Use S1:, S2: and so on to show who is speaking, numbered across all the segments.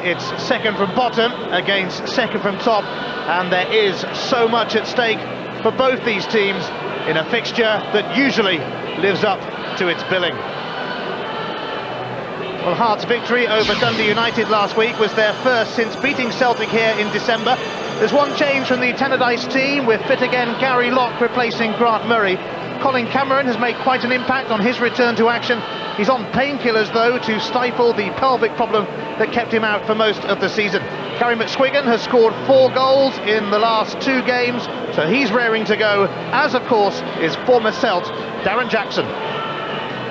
S1: It's second from bottom against second from top, and there is so much at stake for both these teams in a fixture that usually lives up to its billing. Well, Hearts' victory over Dundee United last week was their first since beating Celtic here in December. There's one change from the Tannadice team, with fit again Gary Locke replacing Grant Murray. Colin Cameron has made quite an impact on his return to action. He's on painkillers, though, to stifle the pelvic problem that kept him out for most of the season. Gary McSwiggan has scored 4 goals in the last 2 games, so he's raring to go, as of course is former Celt Darren Jackson.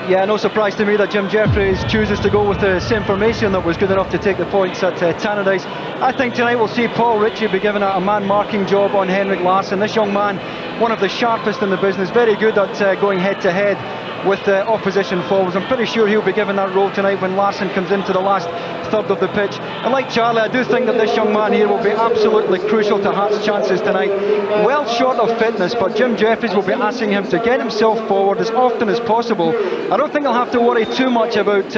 S2: Yeah, no surprise to me that Jim Jeffries chooses to go with the same formation that was good enough to take the points at Tannadice. I think tonight we'll see Paul Ritchie be given a man-marking job on Henrik Larsson. This young man, one of the sharpest in the business, very good at going head-to-head with the opposition forwards. I'm pretty sure he'll be given that role tonight when Larsson comes into the last third of the pitch. And like Charlie, I do think that this young man here will be absolutely crucial to Hearts' chances tonight. Well short of fitness, but Jim Jeffries will be asking him to get himself forward as often as possible. I don't think he'll have to worry too much about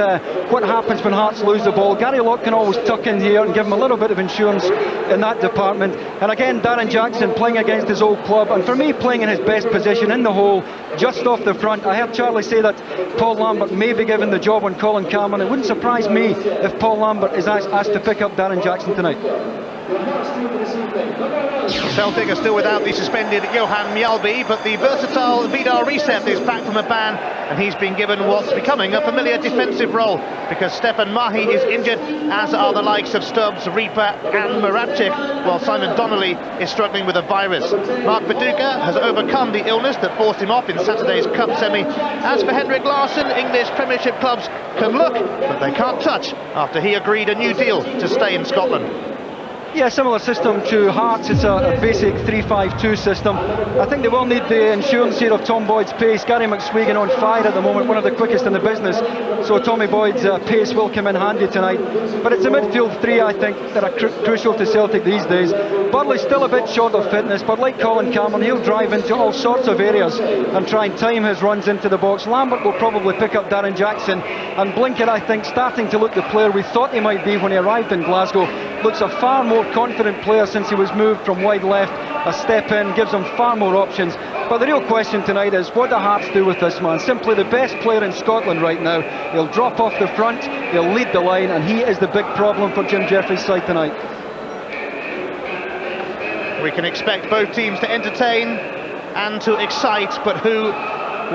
S2: what happens when Hearts lose the ball. Gary Locke can always tuck in here and give him a little bit of insurance in that department. And again, Darren Jackson playing against his old club, and for me playing in his best position in the hole, just off the front. I heard Charlie say that Paul Lambert may be given the job on Colin Cameron. It wouldn't surprise me if Paul Lambert is asked to pick up Darren Jackson tonight.
S1: Celtic are still without the suspended Johan Mjalby, but the versatile Vidar Reset is back from a ban, and he's been given what's becoming a familiar defensive role, because Stefan Mahi is injured, as are the likes of Stubbs, Reaper and Moravcik, while Simon Donnelly is struggling with a virus. Mark Viduka has overcome the illness that forced him off in Saturday's Cup semi. As for Henrik Larsson, English Premiership clubs can look, but they can't touch after he agreed a new deal to stay in Scotland.
S2: Yeah, similar system to Hearts. It's a basic 3-5-2 system. I think they will need the insurance here of Tom Boyd's pace. Gary McSwiggan on fire at the moment, one of the quickest in the business. So Tommy Boyd's pace will come in handy tonight. But it's a midfield 3, I think, that are crucial to Celtic these days. Burley's still a bit short of fitness, but like Colin Cameron, he'll drive into all sorts of areas and try and time his runs into the box. Lambert will probably pick up Darren Jackson, and Blinker, I think, starting to look the player we thought he might be when he arrived in Glasgow. Looks a far more confident player since he was moved from wide left. A step in gives him far more options. But the real question tonight is, what do Hearts do with this man? Simply the best player in Scotland right now. He'll drop off the front, he'll lead the line, and he is the big problem for Jim Jeffries' side tonight.
S1: We can expect both teams to entertain and to excite, but who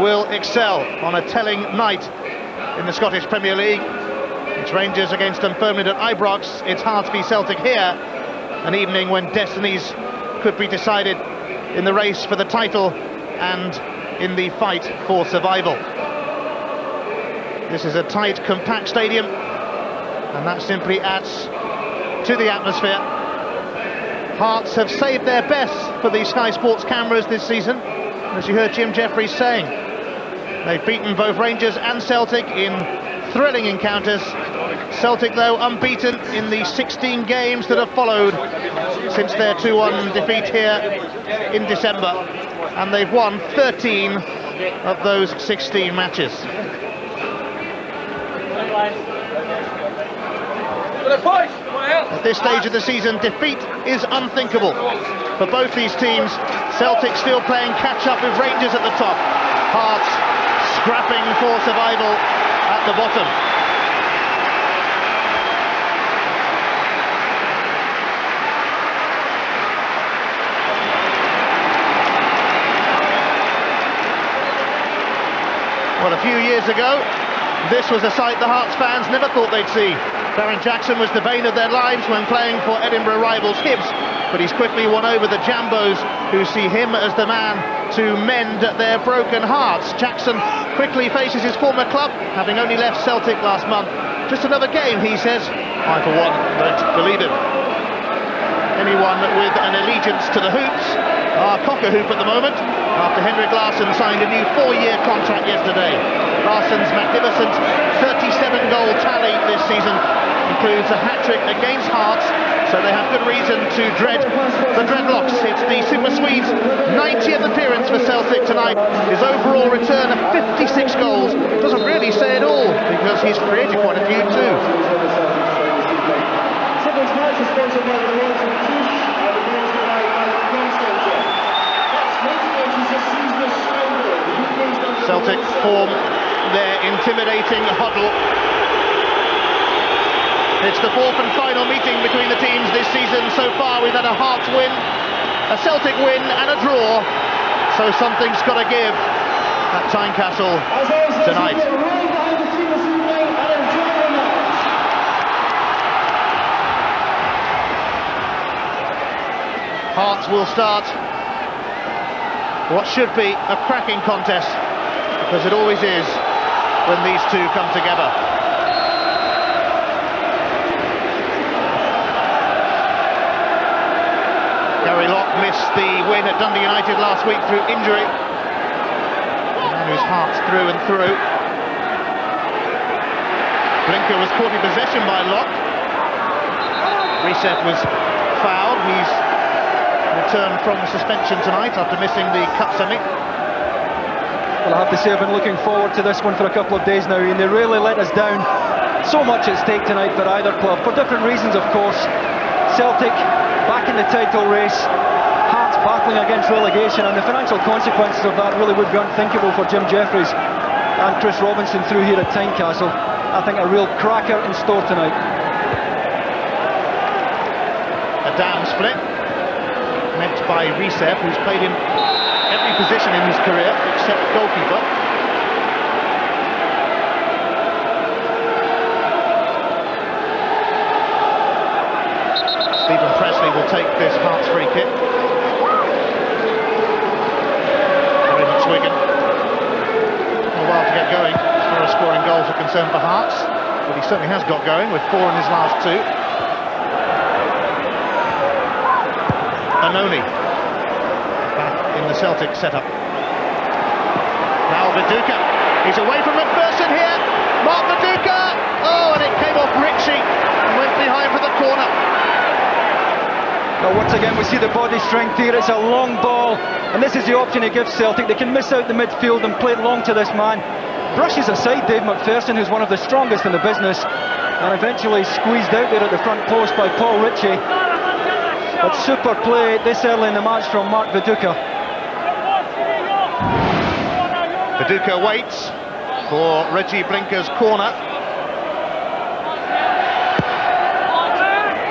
S1: will excel on a telling night in the Scottish Premier League? It's Rangers against Dunfermline at Ibrox. It's Hearts v Celtic here, an evening when destinies could be decided in the race for the title and in the fight for survival. This is a tight, compact stadium, and that simply adds to the atmosphere. Hearts have saved their best for the Sky Sports cameras this season, as you heard Jim Jeffries saying. They've beaten both Rangers and Celtic in thrilling encounters. Celtic, though, unbeaten in the 16 games that have followed since their 2-1 defeat here in December, and they've won 13 of those 16 matches. At this stage of the season, defeat is unthinkable for both these teams. Celtic still playing catch-up with Rangers at the top. Hearts scrapping for survival at the bottom. Well, a few years ago, this was a sight the Hearts fans never thought they'd see. Darren Jackson was the bane of their lives when playing for Edinburgh rivals Hibs, but he's quickly won over the Jambos, who see him as the man to mend their broken hearts. Jackson quickly faces his former club, having only left Celtic last month. Just another game, he says. I, for one, don't believe him. Anyone with an allegiance to the Hoops are cock-a-hoop at the moment, after Henrik Larsson signed a new 4-year contract yesterday. Larsson's magnificent 37-goal tally this season includes a hat-trick against Hearts, so they have good reason to dread the dreadlocks. It's the Super Swedes' 90th appearance for Celtic tonight. His overall return of 56 goals doesn't really say it all, because he's created quite a few too. form their intimidating huddle. It's the fourth and final meeting between the teams this season. So far we've had a Hearts win, a Celtic win and a draw. So something's got to give at Tynecastle tonight. Hearts will start what should be a cracking contest, because it always is when these two come together. Gary Locke missed the win at Dundee United last week through injury. A man whose heart's through and through. Blinker was caught in possession by Locke. Reset was fouled. He's returned from suspension tonight after missing the cup semi.
S2: Well, I have to say I've been looking forward to this one for a couple of days now, and they really let us down. So much at stake tonight for either club, for different reasons of course. Celtic back in the title race, Hearts battling against relegation, and the financial consequences of that really would be unthinkable for Jim Jeffries and Chris Robinson through here at Tynecastle. I think a real cracker in store tonight.
S1: A damn split, meant by Reset, who's played in every position in his career except goalkeeper. Stephen Presley will take this Hearts free kick. Very much Wigan. A while to get going as far as scoring goals are concerned for Hearts, but he certainly has got going with 4 in his last 2. Anoni back in the Celtic setup. Now Viduka, he's away from McPherson here. Mark Viduka, oh, and it came off Ritchie and went behind for the corner.
S2: Well, once again we see the body strength here. It's a long ball, and this is the option he gives Celtic. They can miss out the midfield and play it long to this man. Brushes aside Dave McPherson, who's one of the strongest in the business, and eventually squeezed out there at the front post by Paul Ritchie. But super play this early in the match from Mark Viduka.
S1: Viduka waits for Reggie Blinker's corner.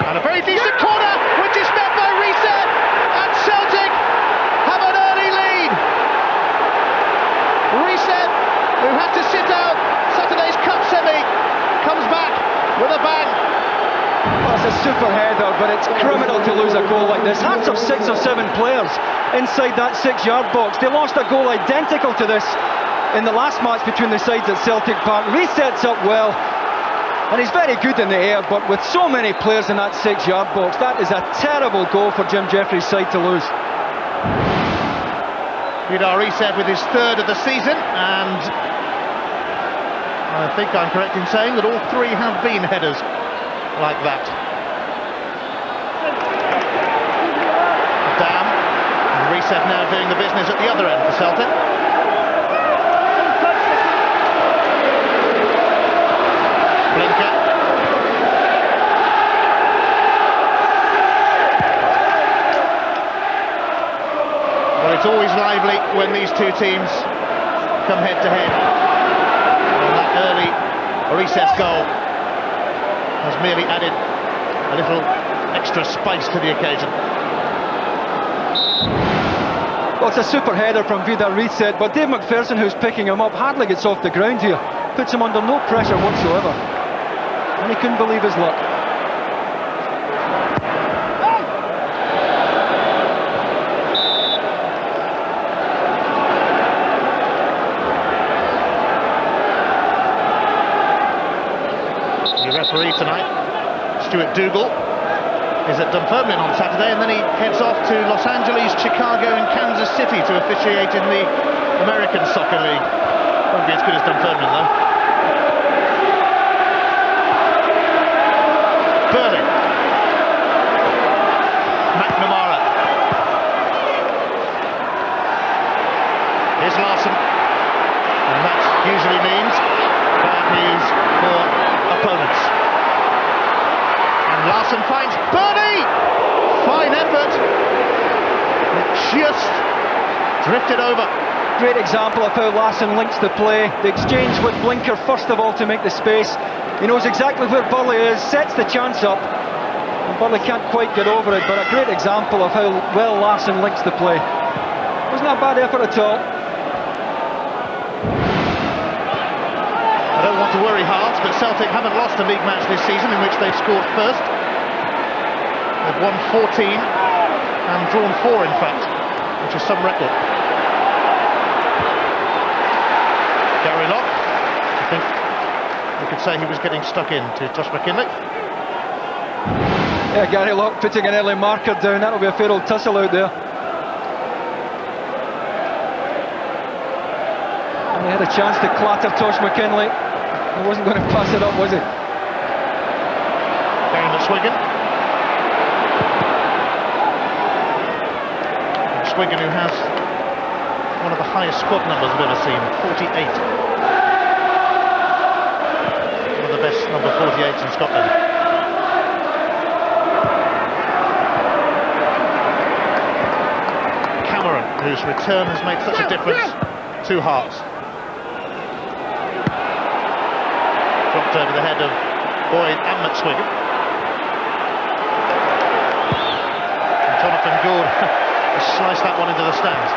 S1: And a very decent corner, which is met by Reset, and Celtic have an early lead. Reset, who had to sit out Saturday's Cup semi, comes back with a bang.
S2: Well, it's a super header, but it's criminal to lose a goal like this. Hearts of 6 or 7 players inside that 6-yard box. They lost a goal identical to this in the last match between the sides at Celtic Park. Resets up well, and he's very good in the air, but with so many players in that 6-yard box, that is a terrible goal for Jim Jeffries' side to lose.
S1: Vidar Reset with his 3rd of the season, and I think I'm correct in saying that all 3 have been headers like that. Dam, and Reset now doing the business at the other end for Celtic. Blinker. Well, it's always lively when these two teams come head to head. And that early Reset goal has merely added a little extra spice to the occasion.
S2: Well, it's a super header from Vidar Reset, but Dave McPherson, who's picking him up, hardly gets off the ground here. Puts him under no pressure whatsoever. And he couldn't believe his luck.
S1: The referee tonight, Stuart Dougal, is at Dunfermline on Saturday, and then he heads off to Los Angeles, Chicago and Kansas City to officiate in the American Soccer League. Won't be as good as Dunfermline though. Burley. McNamara. Here's Larson. And that usually means bad news for opponents. And Larson finds Burley! Fine effort. It just drifted over
S2: great example of how Larsson links the play. The exchange with Blinker first of all to make the space. He knows exactly where Burley is, sets the chance up, and Burley can't quite get over it, but a great example of how well Larsson links the play. Wasn't a bad effort at all.
S1: I don't want to worry Hearts, but Celtic haven't lost a league match this season in which they've scored first. They've won 14 and drawn 4 in fact, which is some record. Gary Locke, I think we could say he was getting stuck in to Josh McKinley.
S2: Yeah, Gary Locke putting an early marker down. That'll be a fair old tussle out there. And he had a chance to clatter Tosh McKinley. He wasn't going to pass it up, was he?
S1: Gary McSwiggan. McSwiggan, who has one of the highest squad numbers I've ever seen, 48. One of the best number 48s in Scotland. Cameron, whose return has made such a difference to Hearts. Dropped over the head of Boyd and McSwiggan. And Jonathan Gould has sliced that one into the stands.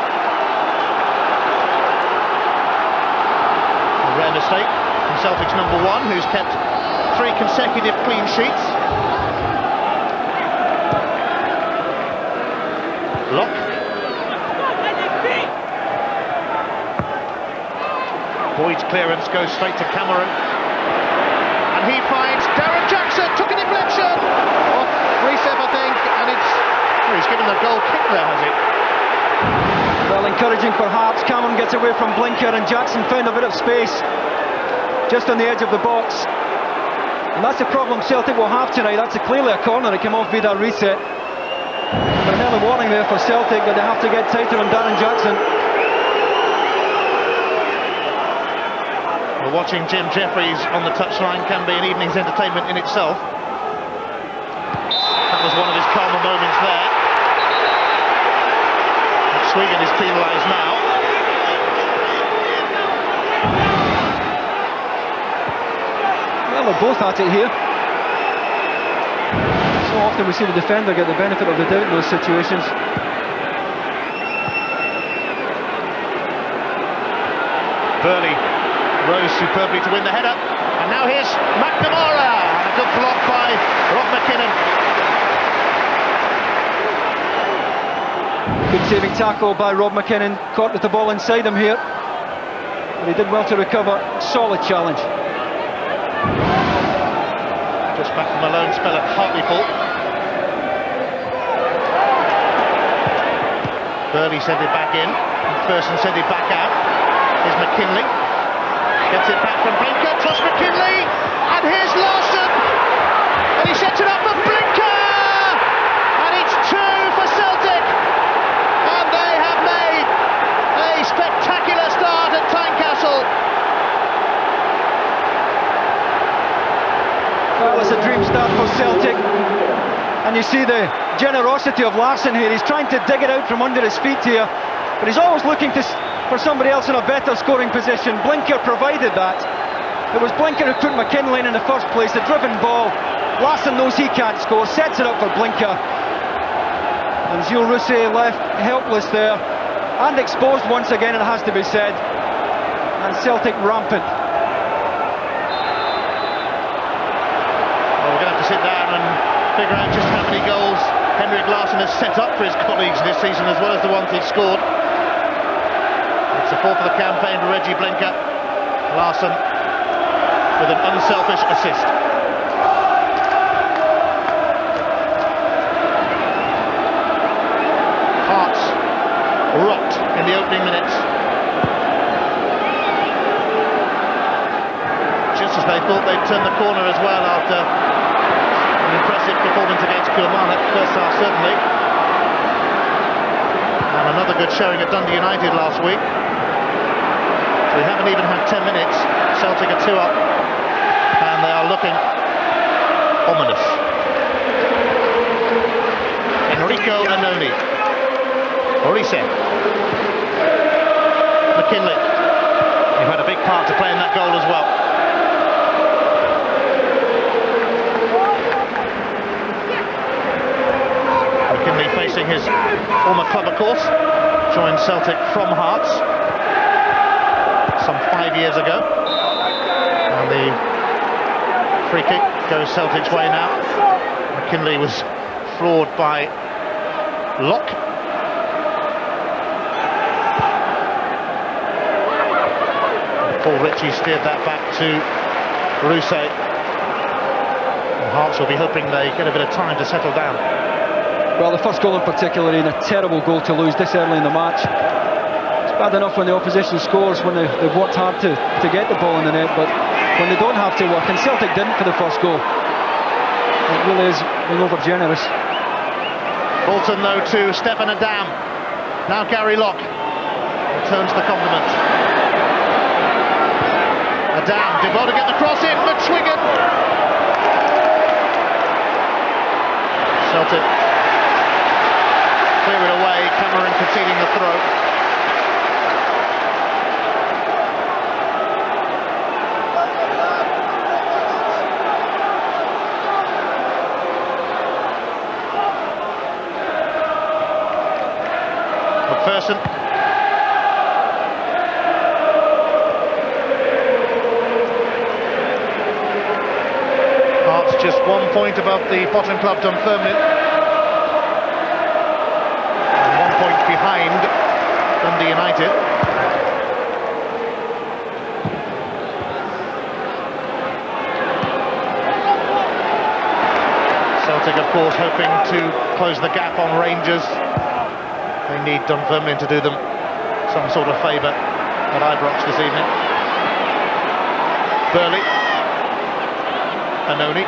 S1: A rare mistake from Celtic's number 1, who's kept 3 consecutive clean sheets. Locke. Boyd's clearance goes straight to Cameron. And he finds Darren Jackson, took a deflection off Reset, I think, and he's given the goal kick there, has he?
S2: Well, encouraging for Hearts. Cameron gets away from Blinker and Jackson found a bit of space just on the edge of the box. And that's the problem Celtic will have tonight. That's clearly a corner. It came off Vidar Reset. But an early warning there for Celtic that they have to get tighter on Darren Jackson.
S1: Well, watching Jim Jeffries on the touchline can be an evening's entertainment in itself. That was one of his calmer moments there. Swiggan is penalised now.
S2: Well, they're both at it here. So often we see the defender get the benefit of the doubt in those situations.
S1: Burley rose superbly to win the header, and now here's McNamara, and a good block by Rob McKinnon.
S2: Good saving tackle by Rob McKinnon, caught with the ball inside him here, but he did well to recover. Solid challenge.
S1: Just back from a loan spell at Hartlepool. Burley sent it back in, and Thurston sent it back out. Here's McKinley. Gets it back from Blinker, Tosh McKinley, and here's Larsson, and he sets it up for Blinker, and it's 2 for Celtic, and they have made a spectacular start at Tynecastle.
S2: Well, it's a dream start for Celtic, and you see the generosity of Larsson here. He's trying to dig it out from under his feet here, but he's always looking for somebody else in a better scoring position. Blinker provided that. It was Blinker who put McKinley in the first place, the driven ball. Larsson knows he can't score, sets it up for Blinker. And Gilles Rousset left helpless there, and exposed once again, it has to be said. And Celtic rampant.
S1: Well, we're going to have to sit down and figure out just how many goals Henrik Larsson has set up for his colleagues this season, as well as the ones he's scored. It's the 4th of the campaign for Reggie Blinker. Larsson with an unselfish assist. Hearts rocked in the opening minutes. Just as they thought they'd turn the corner as well after an impressive performance against Kilmarnock, first half certainly. And another good showing at Dundee United last week. We haven't even had 10 minutes. Celtic are 2 up, and they are looking ominous. Enrico Annoni. Orise. McKinley. He had a big part to play in that goal as well. McKinley facing his former club, of course. Joined Celtic from Hearts some 5 years ago. And the free kick goes Celtic's way now. McKinley was floored by Locke. Paul Ritchie steered that back to Rousset. Hearts will be hoping they get a bit of time to settle down.
S2: Well, the first goal in particular, in a terrible goal to lose this early in the match. It's bad enough when the opposition scores, when they've worked hard to get the ball in the net, but when they don't have to work, and Celtic didn't for the first goal. It really is being over generous.
S1: Bolton though to Stefan Adam. Now Gary Locke returns the compliment. Adam did well to get the cross in, but Swiggan. Celtic clear it away, Cameron conceding the throw. McPherson. Hearts just 1 point above the bottom club, Dunfermline. And 1 point behind Dundee United. Celtic, of course, hoping to close the gap on Rangers. They need Dunfermline to do them some sort of favour at Ibrox this evening. Burley. Anoni.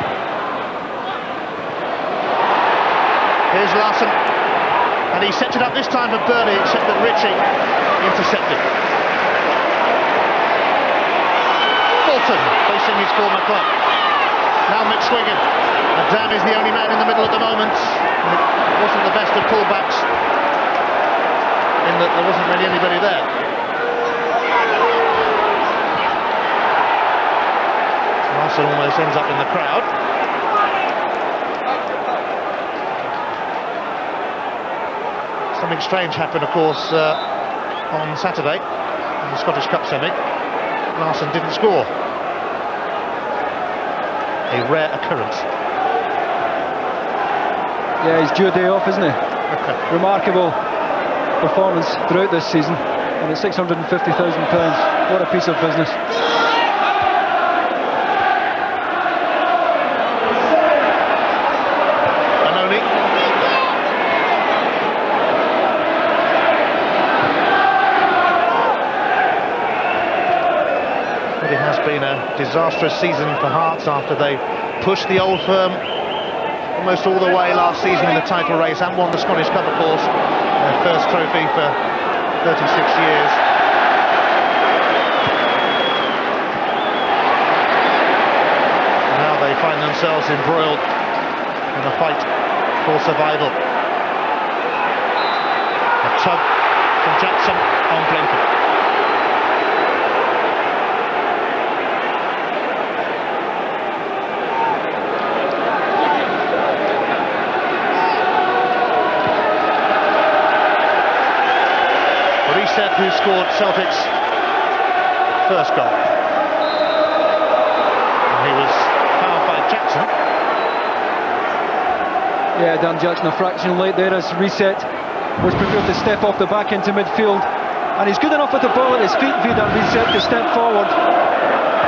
S1: Here's Larson. And he sets it up this time for Burley, except that Ritchie intercepted. Bolton facing his former club. Now McSwiggan. Adam is the only man in the middle at the moment. It wasn't the best of pullbacks, in that there wasn't really anybody there. Larson almost ends up in the crowd. Something strange happened, of course, on Saturday in the Scottish Cup semi. Larson didn't score. A rare occurrence.
S2: Yeah, he's due a day off, isn't he? Remarkable performance throughout this season, and at £650,000, what a piece of business.
S1: Anoni. It has been a disastrous season for Hearts after they pushed the Old Firm almost all the way last season in the title race and won the Scottish Cup, of course. Their first trophy for 36 years. Now they find themselves embroiled in a fight for survival. A tug from Jackson on Blinken. Who scored Celtic's first goal. And he was fouled by Jackson.
S2: Yeah, Dan Jackson a fraction late there as Reset was prepared to step off the back into midfield, and he's good enough with the ball at his feet, Vidar Reset, to step forward.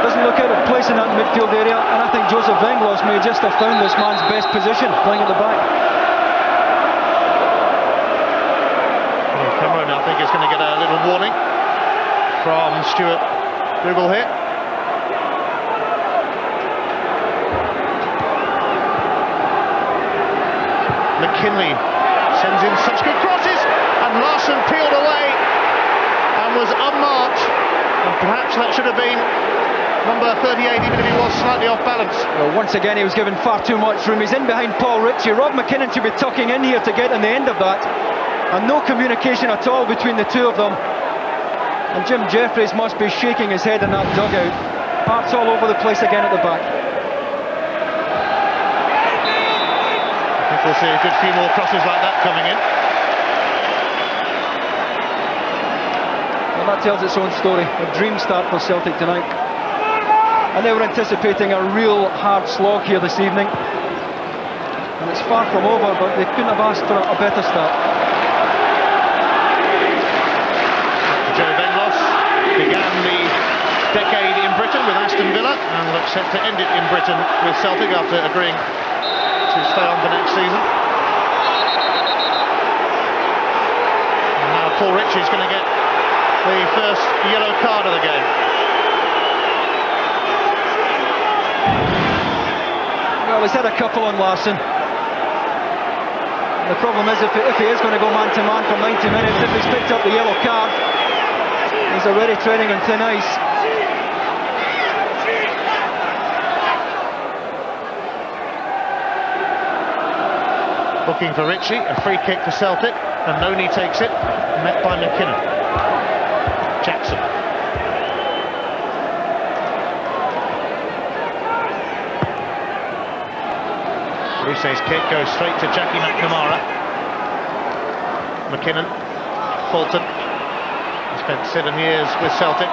S2: Doesn't look out of place in that midfield area, and I think Joseph Venglos may just have found this man's best position, playing at the back.
S1: Cameron, I think, is going to get a little warning from Stuart Dougal here. McKinley sends in such good crosses, and Larson peeled away and was unmarked, and perhaps that should have been number 38, even if he was slightly off balance.
S2: Well, once again he was given far too much room. He's in behind Paul Ritchie. Rob McKinnon should be tucking in here to get on the end of that, and no communication at all between the two of them. And Jim Jeffries must be shaking his head in that dugout. Parts all over the place again at the back.
S1: I think we'll see a good few more crosses like that coming in.
S2: Well, that tells its own story. A dream start for Celtic tonight. And they were anticipating a real hard slog here this evening. And it's far from over, but they couldn't have asked for a better start.
S1: Joe Benlos began the decade in Britain with Aston Villa and looks set to end it in Britain with Celtic after agreeing to stay on for next season. And now Paul Ritchie's going to get the first yellow card of the game.
S2: Well, he's had a couple on Larsson. The problem is if he is going to go man-to-man for 90 minutes, if he's picked up the yellow card, he's already treading on thin ice.
S1: Looking for Ritchie, a free kick for Celtic, and Noni takes it, met by McKinnon. Jackson. Rousse's kick goes straight to Jackie McNamara. McKinnon, Fulton, spent 7 years with Celtic,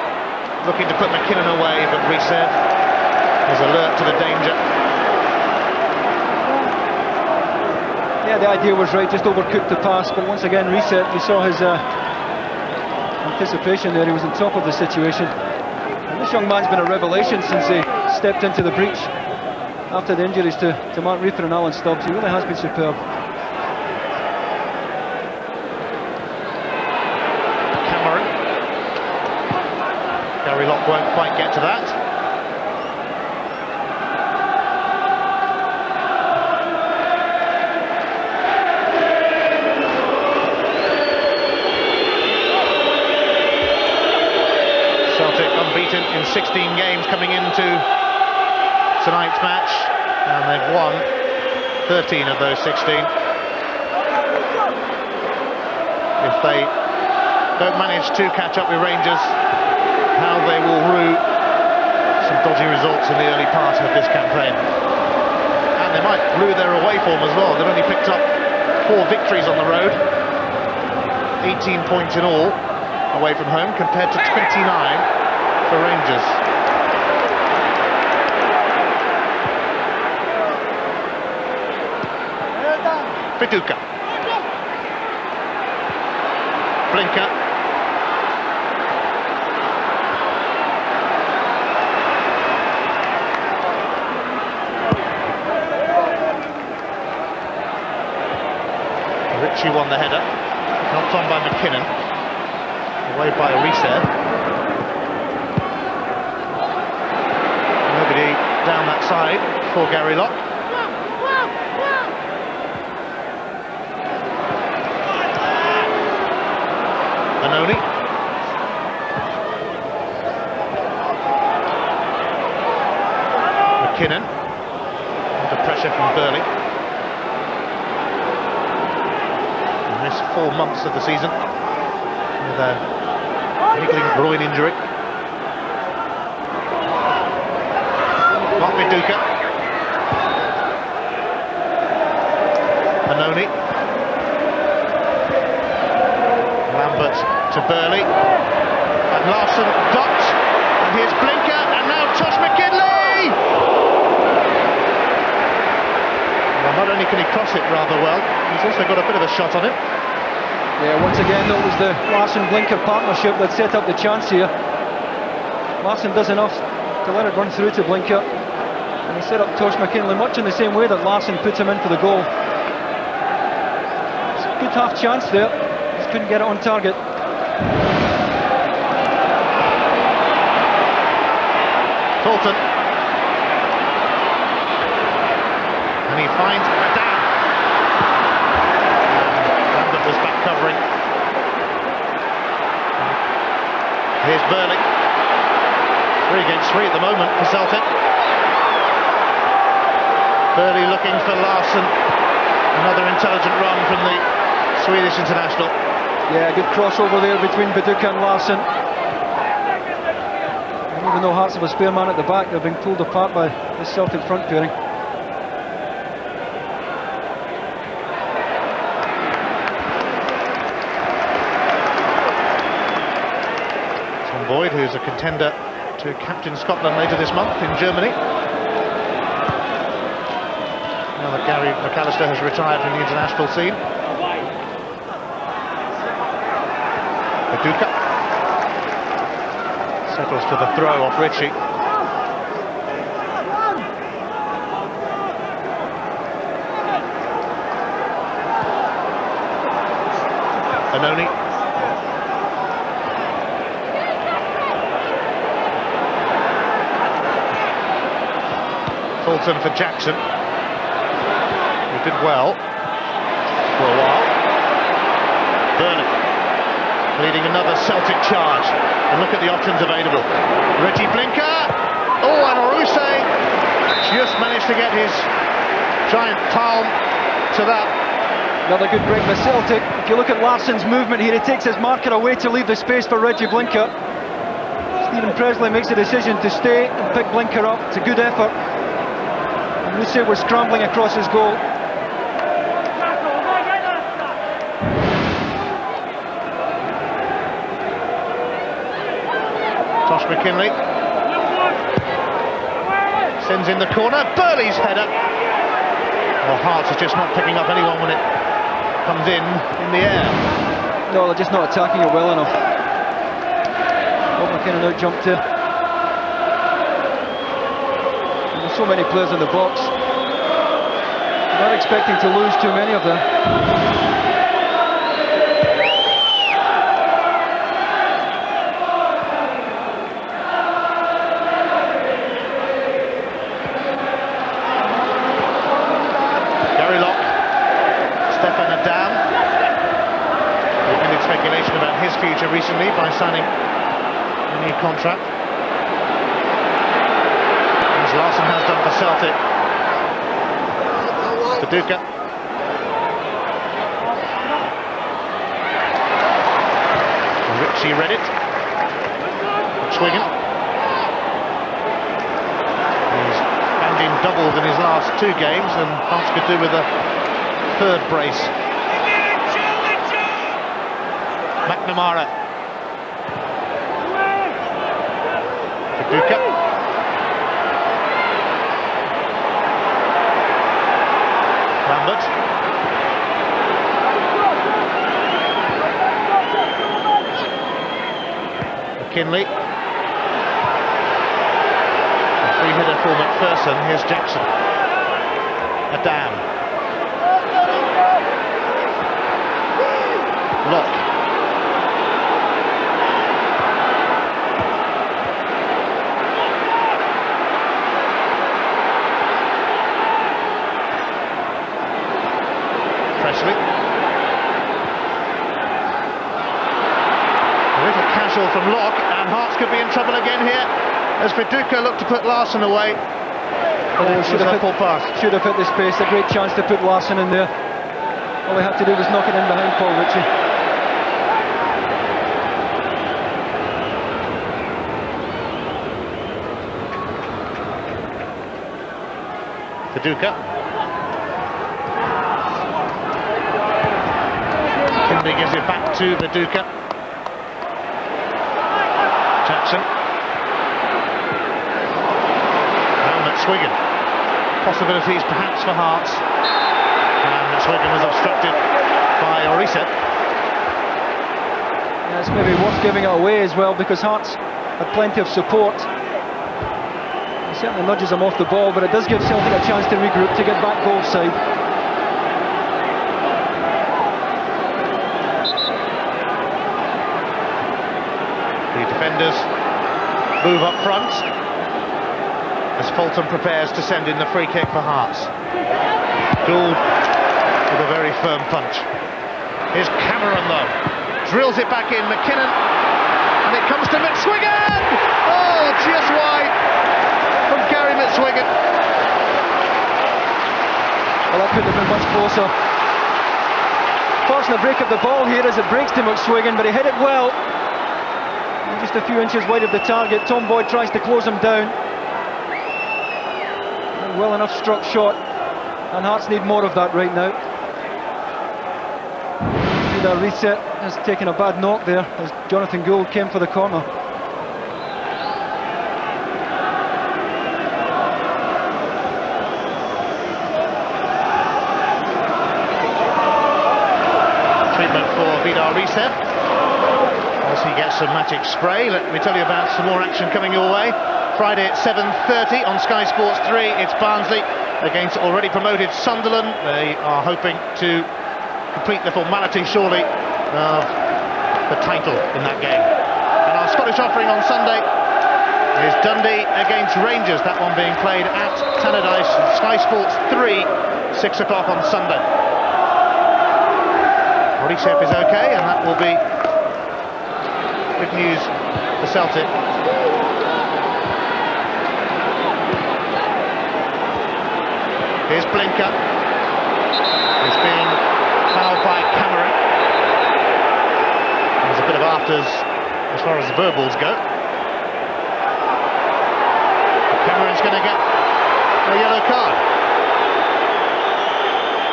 S1: looking to put McKinnon away, but Rouse is alert to the danger.
S2: Yeah, the idea was right, just overcooked the pass, but once again Reset, we saw his anticipation there, he was on top of the situation. And this young man's been a revelation since he stepped into the breach after the injuries to Mark Reefer and Alan Stubbs. He really has been superb.
S1: Cameron. Gary Locke won't quite get to that. Celtic unbeaten in 16 games coming into tonight's match, and they've won 13 of those 16. If they don't manage to catch up with Rangers, how they will rue some dodgy results in the early part of this campaign. And they might rue their away form as well. They've only picked up 4 victories on the road, 18 points in all away from home, compared to 29 for Rangers. Viduka. Blinker. Ritchie won the header, knocked on by McKinnon, away by Reset. Nobody down that side for Gary Locke. Anoni. McKinnon under pressure from Burley. And missed 4 months of the season with a niggling groin injury. Mark Viduka. Anoni. Lambert to Burley, and Larsson docked, and here's Blinker, and now Tosh McKinley! Well, not only can he cross it rather well, he's also got a bit of a shot on it.
S2: Yeah, once again that was the Larsson-Blinker partnership that set up the chance here. Larsson does enough to let it run through to Blinker, and he set up Tosh McKinley much in the same way that Larsson put him in for the goal. It's a good half chance there, just couldn't get it on target.
S1: Fulton, and he finds Adam. Lambert was back covering. Here's Burley. 3 against 3 at the moment for Celtic. Burley looking for Larsson. Another intelligent run from the Swedish international.
S2: Yeah, good crossover there between Viduka and Larsson. Even though Hearts have a spare man at the back, they're being pulled apart by this Celtic front pairing.
S1: Tom Boyd, who's a contender to captain Scotland later this month in Germany. Now that Gary McAllister has retired from the international scene. Viduka settles to the throw off Ritchie. Anoni. Fulton for Jackson, who did well for a while. Burnett leading another Celtic charge. And look at the options available. Reggie Blinker. Oh, and Oruse just managed to get his giant palm to that.
S2: Another good break by Celtic. If you look at Larsson's movement here, he takes his marker away to leave the space for Reggie Blinker. Stephen Presley makes a decision to stay and pick Blinker up. It's a good effort. Rousset was scrambling across his goal.
S1: Tosh McKinley sends in the corner. Burley's header. Well, Hearts is just not picking up anyone when it comes in the air.
S2: No, they're just not attacking it well enough. Bob McKinnon out jumped to. There's so many players in the box. Not expecting to lose too many of them.
S1: Gary Locke, Stefan Adam. There's been speculation about his future recently by signing a new contract, as Larsson has done for Celtic. Viduka. Ritchie read it. Swingen. He's banged in doubles in his last two games, and Hearts could do with a third brace. McNamara. Viduka. Lambert. McKinley. A free hitter for McPherson. Here's Jackson. Adam. Locke. Presley. A little casual from Locke, and Hearts could be in trouble again here as Viduka looked to put Larsson away.
S2: Oh, should have hit the space. A great chance to put Larsson in there. All he had to do was knock it in behind Paul Ritchie.
S1: Viduka. Kinley gives it back to Viduka. Jackson. Now McSwiggan. Possibilities perhaps for Hearts. And McSwiggan was obstructed by Orisa.
S2: Yeah, it's maybe worth giving it away as well, because Hearts had plenty of support. He certainly nudges him off the ball, but it does give Celtic a chance to regroup, to get back goal side.
S1: The defenders move up front as Fulton prepares to send in the free kick for Hearts. Gould with a very firm punch. Here's Cameron though, drills it back in. McKinnon, and it comes to McSwiggan. Oh, just wide from Gary McSwiggan.
S2: Well, that couldn't have been much closer. Forcing a break of the ball here as it breaks to McSwiggan, but he hit it well. Just a few inches wide of the target. Tom Boyd tries to close him down. And well enough struck shot. And Hearts need more of that right now. Vidar Reset has taken a bad knock there as Jonathan Gould came for the corner.
S1: Treatment for Vidar Reset. As he gets some magic spray, let me tell you about some more action coming your way. Friday at 7:30 on Sky Sports 3, it's Barnsley against already promoted Sunderland. They are hoping to complete the formality, surely, of the title in that game. And our Scottish offering on Sunday is Dundee against Rangers, that one being played at Tannadice, Sky Sports 3, 6 o'clock on Sunday. Richev is okay, and that will be good news for Celtic. Here's Blinker. He's been fouled by Cameron. There's a bit of afters as far as the verbals go. Cameron's going to get a yellow card.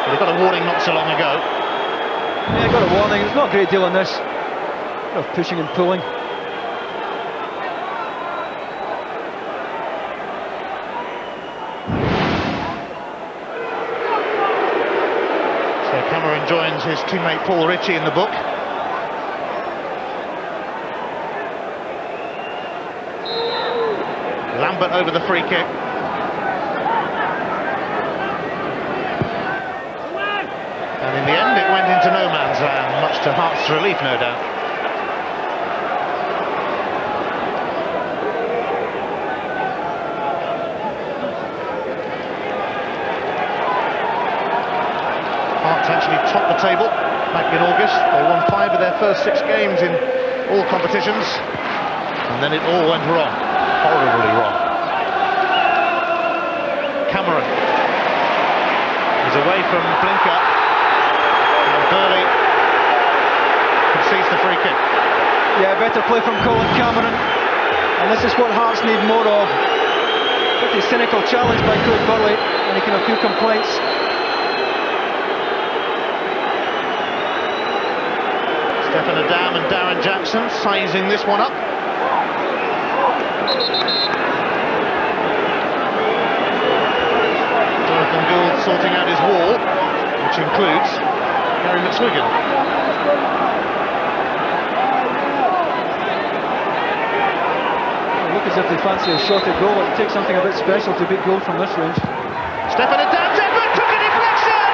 S1: But he got a warning not so long ago.
S2: Yeah, got a warning. There's not a great deal on this. Of pushing and pulling.
S1: So Cameron joins his teammate Paul Ritchie in the book. Lambert over the free kick. And in the end it went into no man's land, much to Hearts' relief, no doubt. Hearts actually topped the table back in August. They won 5 of their first 6 games in all competitions, and then it all went wrong, horribly wrong. Cameron is away from Blinker, and Burley concedes the free kick.
S2: Yeah, better play from Colin Cameron, and this is what Hearts need more of. Pretty cynical challenge by Craig Burley, making a few complaints.
S1: Stefan Adam and Darren Jackson sizing this one up. Jonathan Gould sorting out his wall, which includes Gary McSwiggan.
S2: Look as if they fancy a shot at goal. It takes something a bit special to beat Gould from this range.
S1: Stefan Adam's effort took a deflection,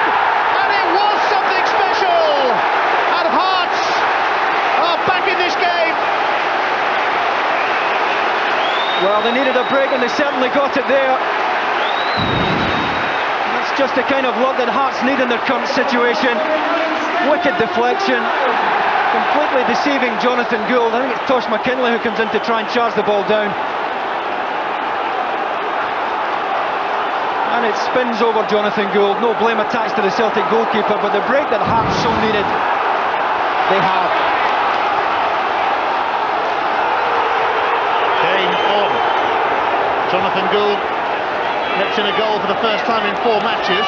S1: and it was something special. And Hearts are back in this game.
S2: Well, they needed a break and they certainly got it there. That's just the kind of luck that Hearts need in their current situation. Wicked deflection, completely deceiving Jonathan Gould. I think it's Tosh McKinley who comes in to try and charge the ball down. And it spins over Jonathan Gould. No blame attached to the Celtic goalkeeper, but the break that Hearts so needed, they have.
S1: Game on. Jonathan Gould gets in a goal for the first time in 4 matches,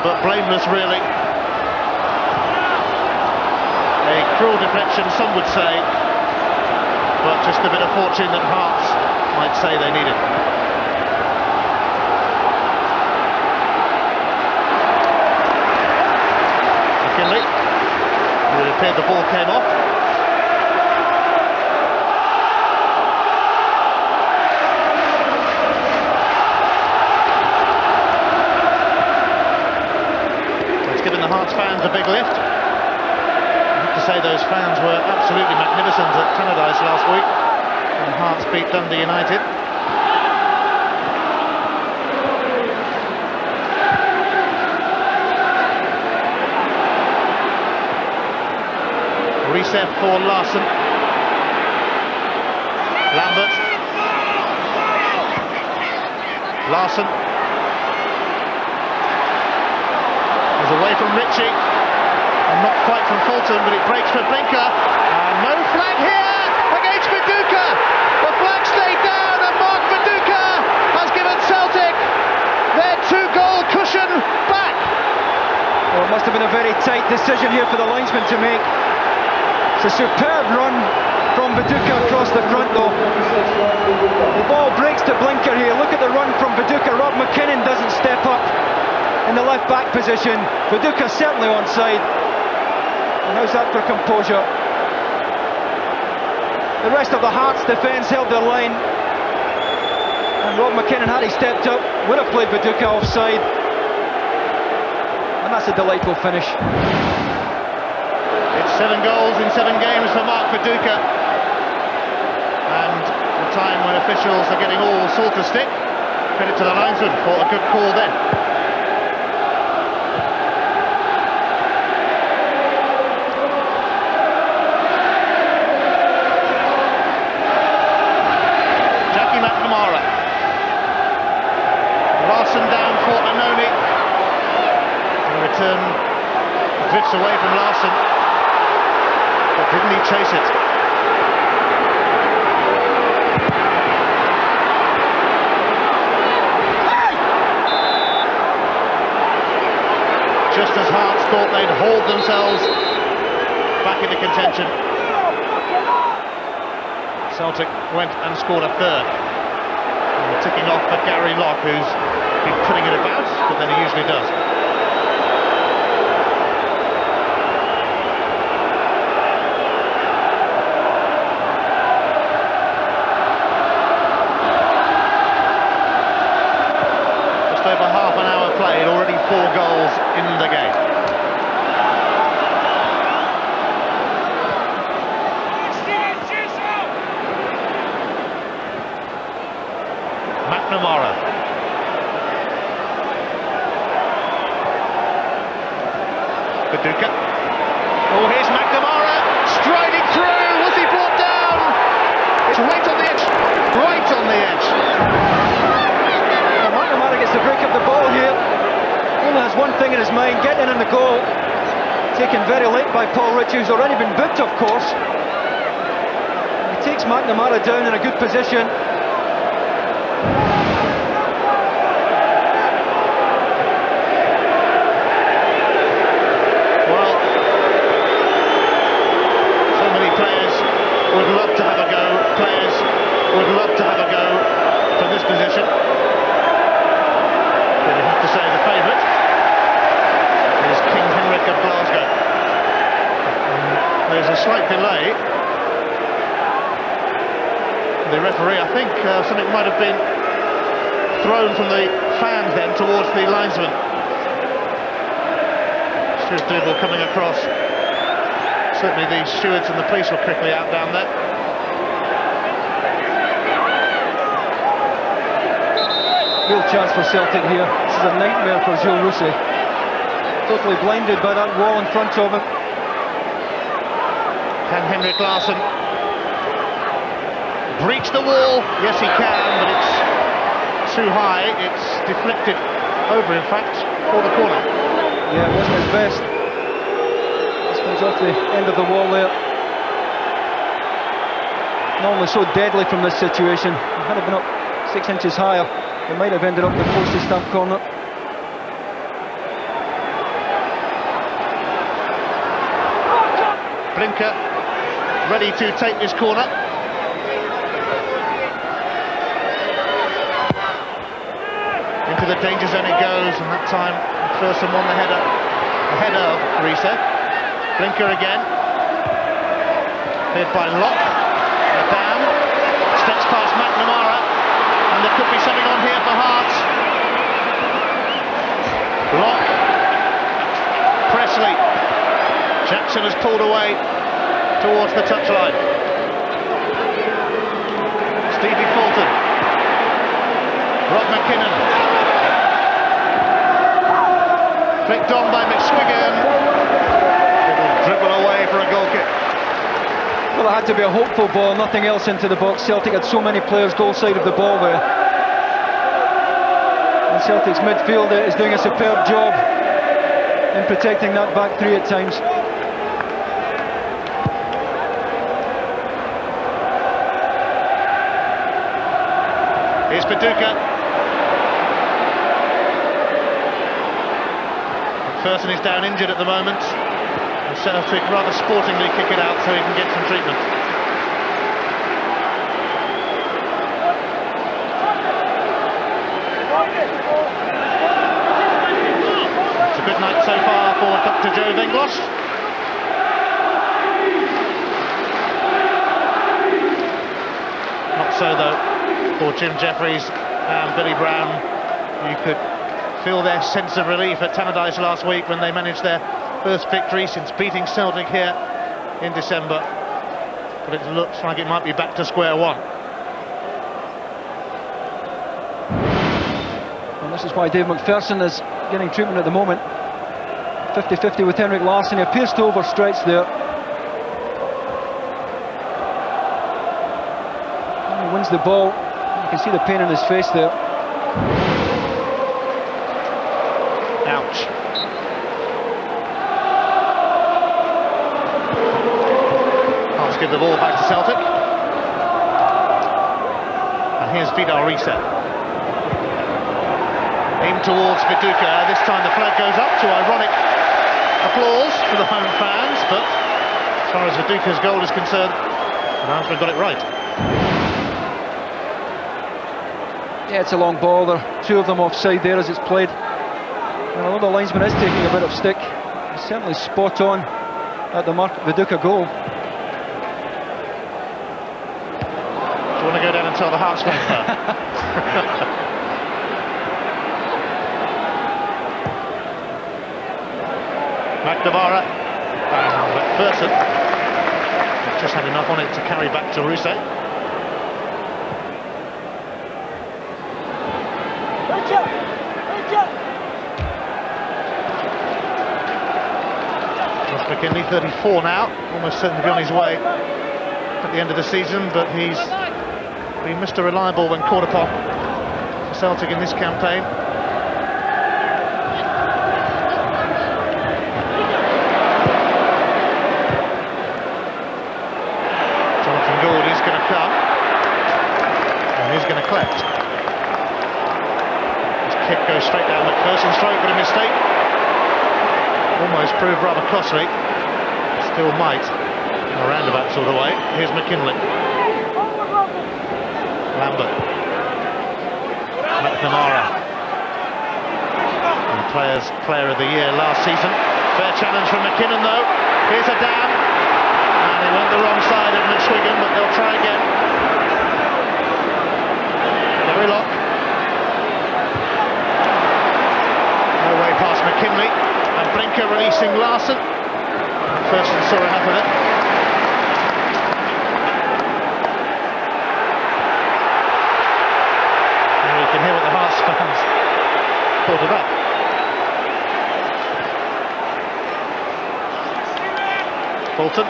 S1: but blameless really. A cruel deflection, some would say, but just a bit of fortune that Hearts might say they needed. McKinley, it appeared the ball came off. It's given the Hearts fans a big lift. To say those fans were absolutely magnificent at Tannadice last week when Hearts beat Dundee United. Reset for Larson. Lambert. Larson is away from Ritchie. And not quite from Fulton, but it breaks for Blinker. And no flag here against Vidar. Celtic their 2-goal cushion back.
S2: Well, it must have been a very tight decision here for the linesman to make. It's a superb run from Viduka across the front though. The ball breaks to Blinker here. Look at the run from Viduka. Rob McKinnon doesn't step up in the left back position. Viduka certainly onside. And how's that for composure? The rest of the Hearts defence held their line. And Rob McKinnon, had he stepped up, would have played Viduka offside. And that's a delightful finish.
S1: It's 7 goals in 7 games for Mark Viduka. And a time when officials are getting all sort of stick. Credit to the linesman for a good call then. Larson down for Anoni. The return drifts away from Larson, but didn't he chase it? Just as Hearts thought they'd hauled themselves back into contention, Celtic went and scored a third. Ticking off for Gary Locke, who's been putting it about, but then he usually does. Just over half an hour played, already 4 goals in the game. McNamara. Viduka. Oh, here's McNamara striding through. Was he brought down? It's right on the edge. Right on the edge.
S2: Well, McNamara gets the break of the ball here. Only has one thing in his mind: getting in the goal. Taken very late by Paul Ritchie, who's already been booked, of course. He takes McNamara down in a good position.
S1: Would love to have a go. Players would love to have a go from this position. But you have to say the favourite is King Henrik of Glasgow. There's a slight delay. The referee, I think something might have been thrown from the fans then towards the linesman. Stuart Dougal coming across. Certainly the stewards and the police were quickly out down there.
S2: Real chance for Celtic here. This is a nightmare for Gilles Rousset. Totally blinded by that wall in front of him.
S1: Can Henrik Larsson breach the wall? Yes, he can, but it's too high. It's deflected over, in fact, for the corner.
S2: Yeah, it wasn't his best. Comes off the end of the wall there. Normally so deadly from this situation. Had it been up 6 inches higher, it might have ended up the postage stamp corner.
S1: Blinker ready to take this corner. Into the danger zone it goes, and that time McPherson won the header ahead of Reese. Blinker again, cleared by Locke. Madame steps past McNamara, and there could be something on here for Hearts. Locke, Presley, Jackson has pulled away towards the touchline. Stevie Fulton, Rob McKinnon, flicked on by McSwiggan. Dribble away for a goal kick.
S2: Well, it had to be a hopeful ball, nothing else into the box. Celtic had so many players goal side of the ball there. And Celtic's midfield is doing a superb job in protecting that back three at times.
S1: Here's Viduka. McPherson is down injured at the moment. And Celtic rather sportingly kick it out so he can get some treatment. It's a good night so far for Dr. Joe Venglos. Not so though for Jim Jeffries and Billy Brown. You could feel their sense of relief at Tannadice last week when they managed their first victory since beating Celtic here in December. But it looks like it might be back to square one.
S2: And this is why Dave McPherson is getting treatment at the moment. 50-50 with Henrik Larsson. He appears to overstretch there. And he wins the ball. You can see the pain in his face there.
S1: Ouch. Hearts give the ball back to Celtic. And here's Vidar Riise. Aimed towards Viduka. This time the flag goes up to ironic applause for the home fans, but as far as Viduka's goal is concerned, the linesman got it right.
S2: Yeah, it's a long ball. There are two of them offside there as it's played. And although the linesman is taking a bit of stick, he's certainly spot on at the Mark Viduka goal.
S1: Do you want to go down and tell the Hearts fans that? McNamara and McPherson just had enough on it to carry back to Riise. Josh McKinley, 34 now, almost certain to be on his way at the end of the season, but he's been Mr. Reliable when called upon for Celtic in this campaign. Is going to come and he's going to collect. His kick goes straight down McPherson's throat, but a mistake. Almost proved rather costly. Still might in a roundabout sort of way. Here's McKinley. Lambert. McNamara. And Players Player of the Year last season. Fair challenge from McKinnon though. Here's a dam. And they went the wrong side of Mitswigan, but they'll try again. Derrylock. No way past McKinley. And Blinker releasing Larsson. Thurston saw enough of it. And you can hear what the Hearts fans thought of that. Bolton.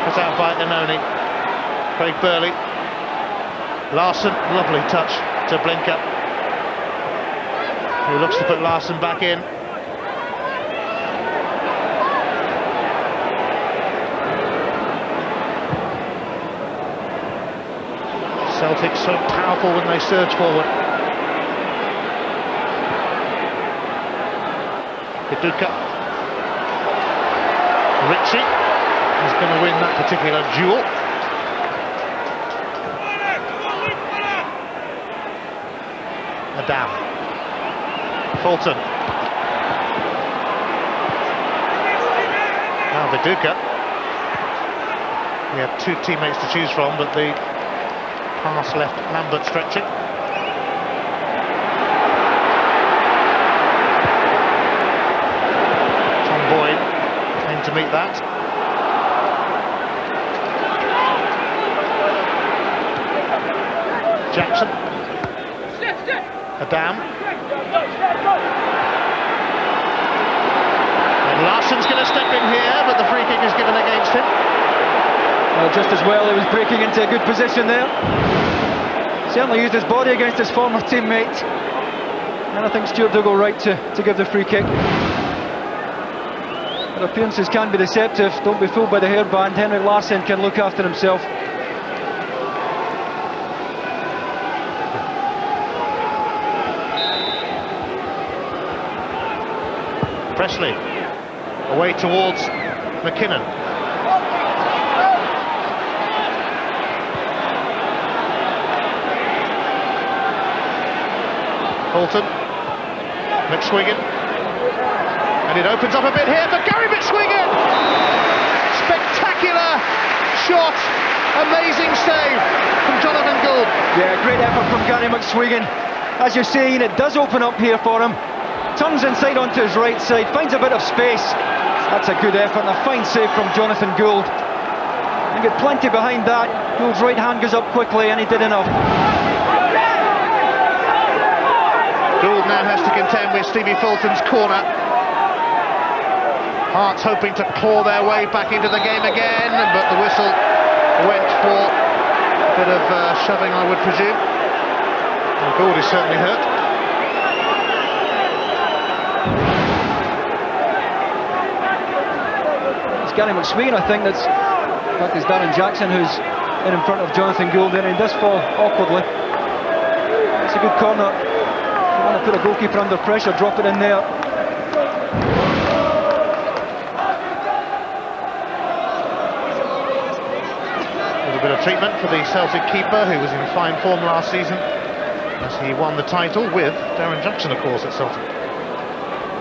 S1: Out by Anoni. Craig Burley. Larsson, lovely touch to Blinker, who looks to put Larsson back in. Celtic so powerful when they surge forward. Viduka. Ritchie is going to win that particular duel. Adam. Fulton. Now Viduka. We have two teammates to choose from, but the pass left Lambert stretching. Tom Boyd came to meet that. Jackson. Adam. And Larsson's going to step in here, but the free kick is given against him.
S2: Well, just as well, he was breaking into a good position there. Certainly used his body against his former teammate. And I think Stuart Dougal right to give the free kick. But appearances can be deceptive. Don't be fooled by the hairband. Henrik Larsson can look after himself.
S1: Presley away towards McKinnon. Bolton, McSwiggan, and it opens up a bit here for Gary McSwiggan! Spectacular shot, amazing save from Jonathan Gould.
S2: Yeah, great effort from Gary McSwiggan. As you're saying, it does open up here for him. Turns inside onto his right side, finds a bit of space. That's a good effort and a fine save from Jonathan Gould. And get plenty behind that. Gould's right hand goes up quickly and he did enough.
S1: Gould now has to contend with Stevie Fulton's corner. Hearts hoping to claw their way back into the game again, but the whistle went for a bit of shoving, I would presume. And Gould is certainly hurt.
S2: It's Gary McSwiggan, I think, that's... In fact, it's Darren Jackson who's in front of Jonathan Gould there, and he does fall awkwardly. It's a good corner. You want to put a goalkeeper under pressure, drop it in there.
S1: A little bit of treatment for the Celtic keeper, who was in fine form last season as he won the title with Darren Jackson, of course, at Celtic.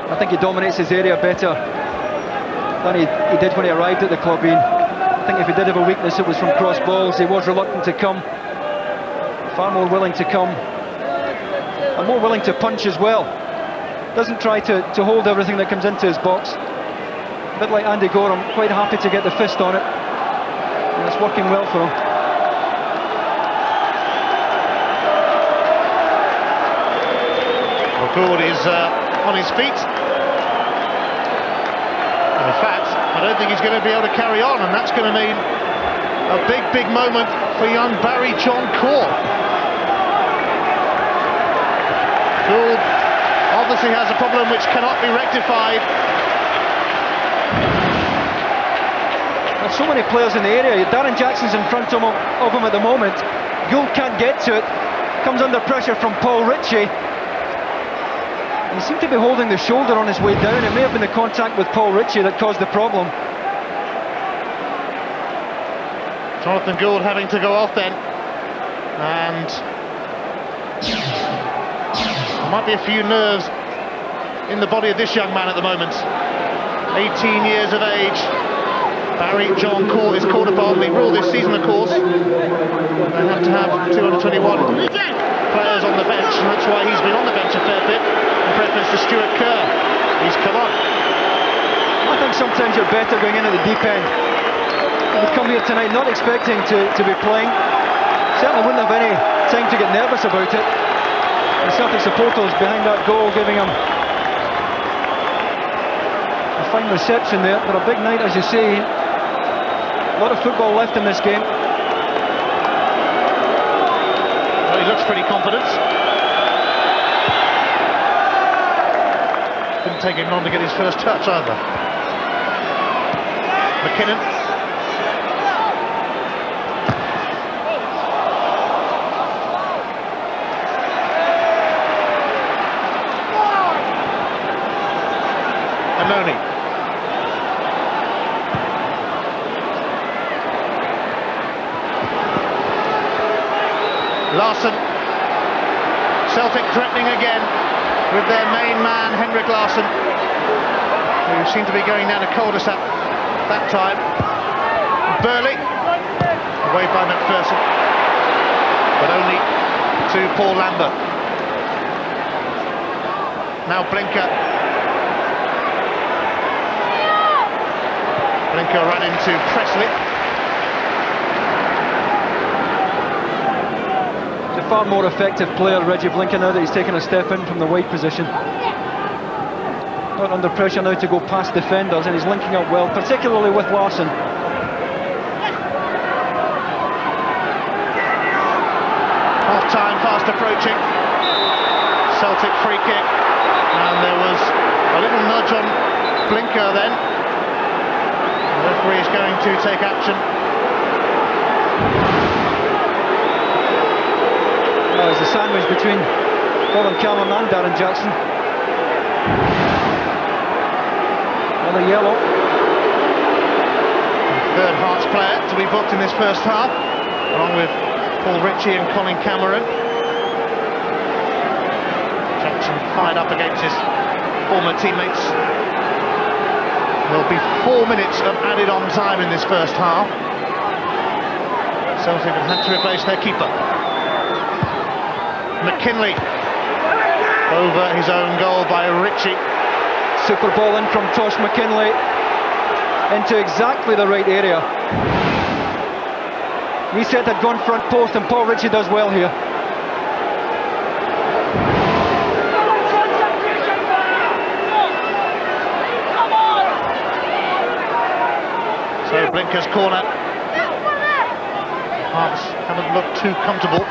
S2: I think he dominates his area better than he did when he arrived at the club. I think if he did have a weakness, it was from cross balls. He was reluctant to come, far more willing to come, and more willing to punch as well. Doesn't try to hold everything that comes into his box. A bit like Andy Gorham, quite happy to get the fist on it, and it's working well for him.
S1: Well, Gould is on his feet. And in fact, I don't think he's going to be able to carry on, and that's going to mean a big moment for young Barry John Corr. Gould obviously has a problem which cannot be rectified.
S2: There's so many players in the area. Darren Jackson's in front of him at the moment. Gould can't get to it. Comes under pressure from Paul Ritchie. He seemed to be holding the shoulder on his way down. It may have been the contact with Paul Ritchie that caused the problem.
S1: Jonathan Gould having to go off then. And there might be a few nerves in the body of this young man at the moment. 18 years of age. Barry John Corr is called upon. The rule this season, of course, they have to have 221 players on the bench, and that's why he's been on the bench a fair bit in preference to Stuart Kerr. He's come on.
S2: I think sometimes you're better going in at the deep end. He would come here tonight not expecting to be playing. Certainly wouldn't have any time to get nervous about it. The Celtic supporters behind that goal giving him a fine reception there, but a big night, as you say. A lot of football left in this game.
S1: Well, he looks pretty confident. Didn't take him long to get his first touch either. McKinnon. Anoni. Larsson. Celtic threatening again with their main man, Henrik Larsson, who seemed to be going down a cul-de-sac that time. Burley, away by McPherson, but only to Paul Lambert. Now Blinker. Blinker ran into Presley.
S2: The far more effective player, Reggie Blinker, now that he's taken a step in from the wide position. Not under pressure now to go past defenders, and he's linking up well, particularly with Larsson.
S1: Half-time fast approaching. Celtic free kick, and there was a little nudge on Blinker then. The referee is going to take action.
S2: Well, there's a sandwich between Colin Callum and Darren Jackson. Another yellow.
S1: Third Hearts player to be booked in this first half, along with Paul Ritchie and Colin Cameron. Jackson fired up against his former teammates. There'll be 4 minutes of added on time in this first half. Celtic have had to replace their keeper. McKinley over his own goal by Ritchie.
S2: Super ball in from Tosh McKinley into exactly the right area. Reset had gone front post, and Paul Ritchie does well here.
S1: So Blinker's corner. Hearts haven't looked too comfortable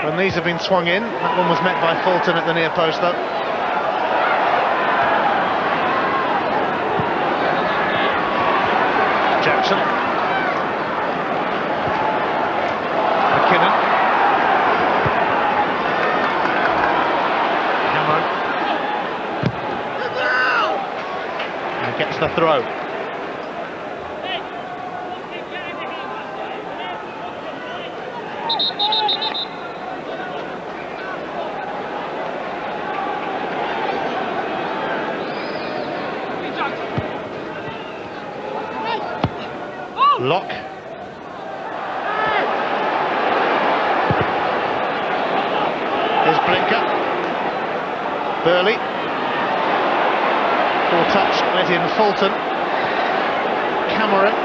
S1: when these have been swung in. That one was met by Fulton at the near post though. Jackson. McKinnon. Cameron. And gets the throw. Lock. Here's Blinker. Burley. Poor touch, let in Fulton. Cameron.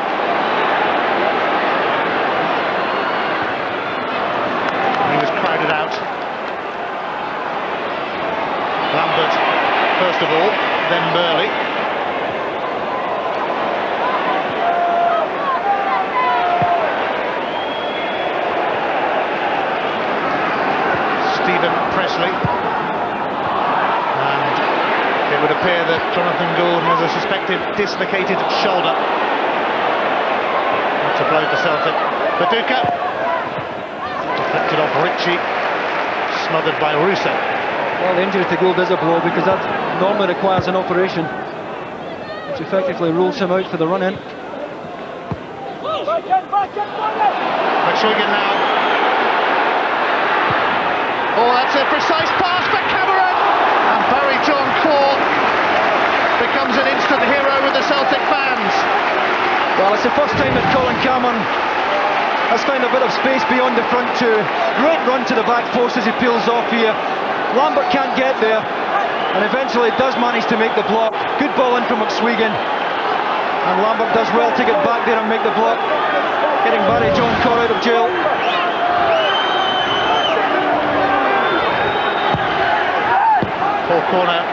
S1: He was crowded out. Lambert, first of all, then Burley. Presley, and it would appear that Jonathan Gould has a suspected dislocated shoulder. That's a blow for Celtic. Paducah deflected off Ritchie, smothered by Russo.
S2: Well, the injury to Gould is a blow, because that normally requires an operation, which effectively rules him out for the run-in.
S1: McSwiggan now. Oh, that's a precise pass for Cameron! And Barry John Corr becomes an instant hero with the Celtic fans.
S2: Well, it's the first time that Colin Cameron has found a bit of space beyond the front two. Great run to the back post as he peels off here. Lambert can't get there, and eventually does manage to make the block. Good ball in from McSwiggan, and Lambert does well to get back there and make the block, getting Barry John Corr out of jail.
S1: Poor corner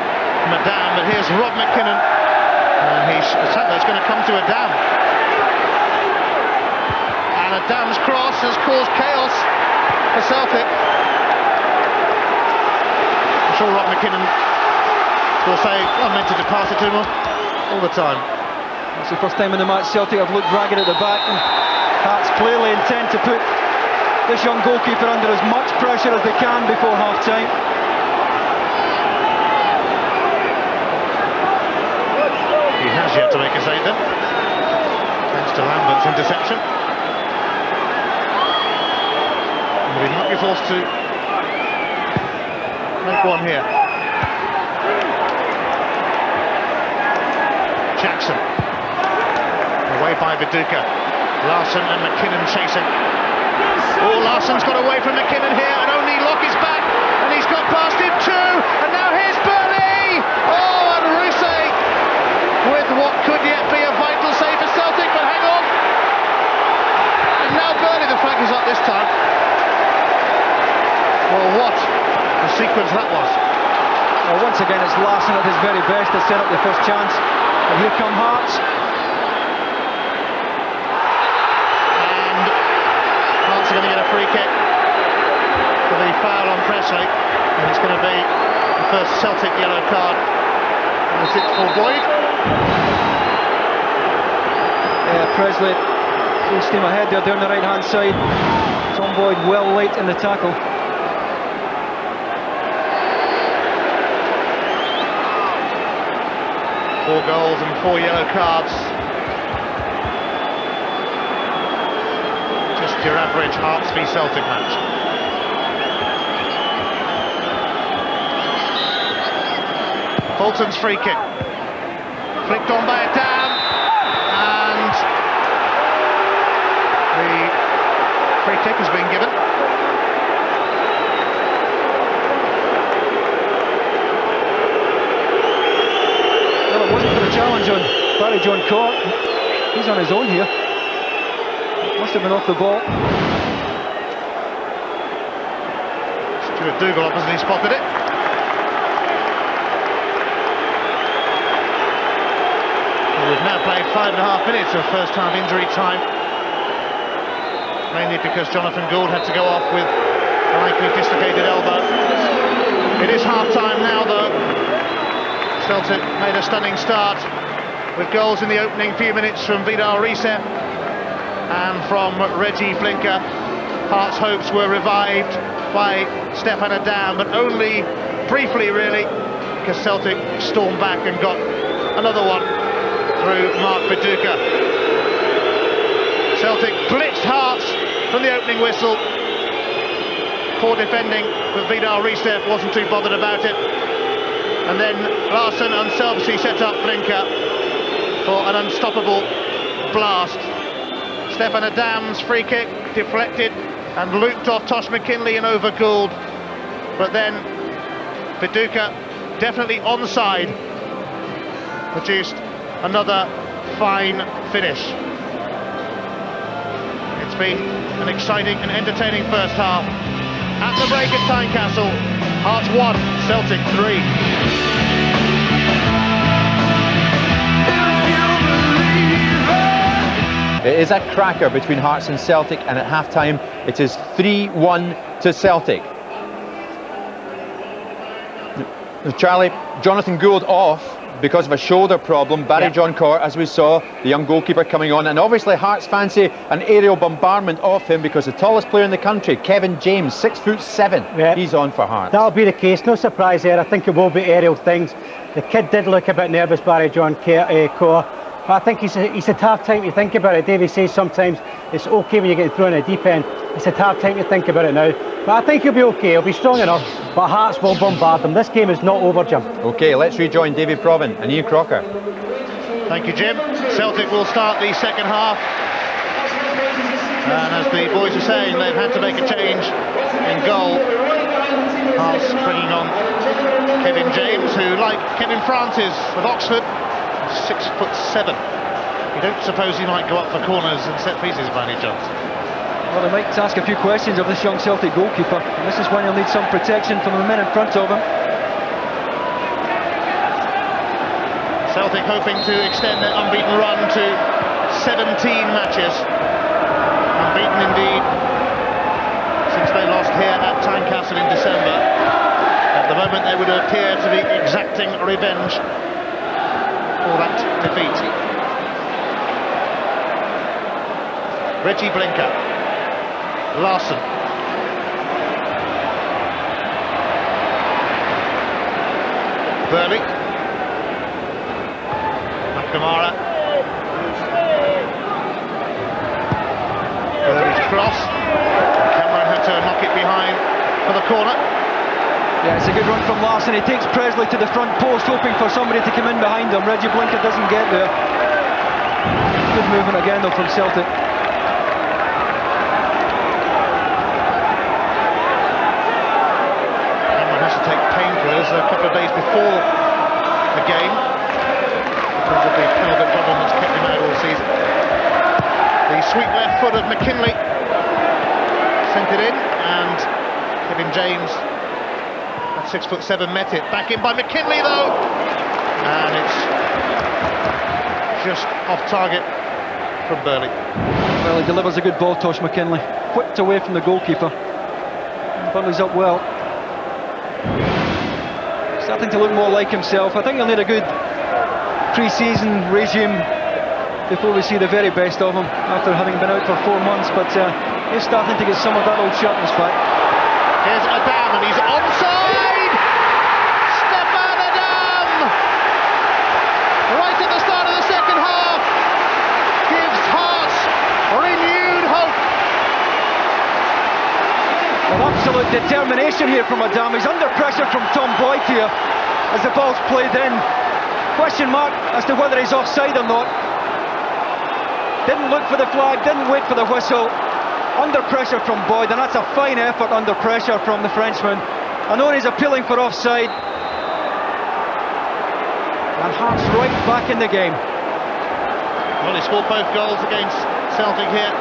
S1: from a Dam, but here's Rob McKinnon, and it's going to come to a Dam. And a Dam's cross has caused chaos for Celtic. I'm sure Rob McKinnon will say, I meant to pass it to him all the time.
S2: It's the first time in the match Celtic have looked ragged at the back, and Hearts clearly intend to put this young goalkeeper under as much pressure as they can before half-time.
S1: He has yet to make a save then, thanks to Lambert's interception. And he might be forced to make one here. Jackson, away by Viduka. Larsson and McKinnon chasing. Oh, Larsson's got away from McKinnon here, and only Locke is back, and he's got past him too, and now here's Burley! Oh, and Rousset with what could yet be a vital save for Celtic, but hang on! And now Burley, the flag is up this time. Well, what a sequence that was.
S2: Well, once again it's Larsson at his very best to set up the first chance, and here come Hearts.
S1: And Hearts are going to get a free kick for the foul on Presley, and it's going to be the first Celtic yellow card. And it's for Boyd.
S2: Yeah, Presley full steam ahead there down the right hand side. Tom Boyd well late in the tackle.
S1: 4 goals and 4 yellow cards. Just your average Hearts v Celtic match. Fulton's free kick. Flicked on by Adam. And the free kick has been given.
S2: Well, it wasn't for the challenge on Barry John Court. He's on his own here. Must have been off the ball.
S1: Stuart Dougal up, hasn't he spotted it? Well, we've now played 5.5 minutes of first half injury time. Mainly because Jonathan Gould had to go off with a likely dislocated elbow. It is half-time now though. Celtic made a stunning start with goals in the opening few minutes from Vidal Risset and from Reggie Blinker. Hearts' hopes were revived by Stefan Adam, but only briefly really, because Celtic stormed back and got another one through Mark Viduka. Celtic blitzed Hearts from the opening whistle. Poor defending, but Vidal Risset wasn't too bothered about it. And then Larsson unselfishly set up Blinker for an unstoppable blast. Stefan Adam's free kick deflected and looped off Tosh McKinley and over Gould. But then Viduka, definitely onside, produced another fine finish. It's been an exciting and entertaining first half. At the break at Tynecastle, Hearts 1, Celtic 3.
S3: It is a cracker between Hearts and Celtic, and at half-time it is 3-1 to Celtic. Charlie, Jonathan Gould off because of a shoulder problem. Barry John Court, as we saw, the young goalkeeper coming on, and obviously Hearts fancy an aerial bombardment off him because the tallest player in the country, Kevin James, 6'7", he's on for Hearts.
S4: That'll be the case, no surprise there. I think it will be aerial things. The kid did look a bit nervous, Barry John Court. But I think he's had half time to think about it. Davey says sometimes it's okay when you get thrown in the deep end. He's had half time to think about it now. But I think he'll be okay, he'll be strong enough. But Hearts will bombard them. This game is not over, Jim.
S3: Okay, let's rejoin David Provan and Ian Crocker.
S1: Thank you, Jim. Celtic will start the second half. And as the boys are saying, they've had to make a change in goal. Hearts bringing on Kevin James, who, like Kevin Francis of Oxford, 6'7". You don't suppose he might go up for corners and set pieces by any chance?
S2: Well, they might ask a few questions of this young Celtic goalkeeper. And this is when he'll need some protection from the men in front of him.
S1: Celtic hoping to extend their unbeaten run to 17 matches. Unbeaten indeed since they lost here at Tynecastle in December. At the moment they would appear to be exacting revenge for that defeat. Reggie Blinker, Larsson, Burley, McNamara, Burley's cross, Cameron had to knock it behind for the corner.
S2: Yeah, it's a good run from Larsson. He takes Presley to the front post, hoping for somebody to come in behind him. Reggie Blinker doesn't get there. Good movement again though from Celtic.
S1: Cameron has to take painkillers a couple of days before the game because of the pelvic problem that's kept him out all season. The sweet left foot of McKinley sent it in, and Kevin James, at 6'7", met it. Back in by McKinley though, and it's just off target from Burley.
S2: Well, he delivers a good ball, Tosh McKinley. Whipped away from the goalkeeper. Burley's up well. Starting to look more like himself. I think he'll need a good pre-season regime before we see the very best of him after having been out for 4 months, but he's starting to get some of that old sharpness back.
S1: Here's Adam, and he's onside! Stefan Adam!
S2: determination here from Adam. He's under pressure from Tom Boyd here as the ball's played in. Question mark as to whether he's offside or not. Didn't look for the flag, didn't wait for the whistle. Under pressure from Boyd, and that's a fine effort under pressure from the Frenchman. I know he's appealing for offside. And Hearts right back in the game.
S1: Well, he scored both goals against Celtic here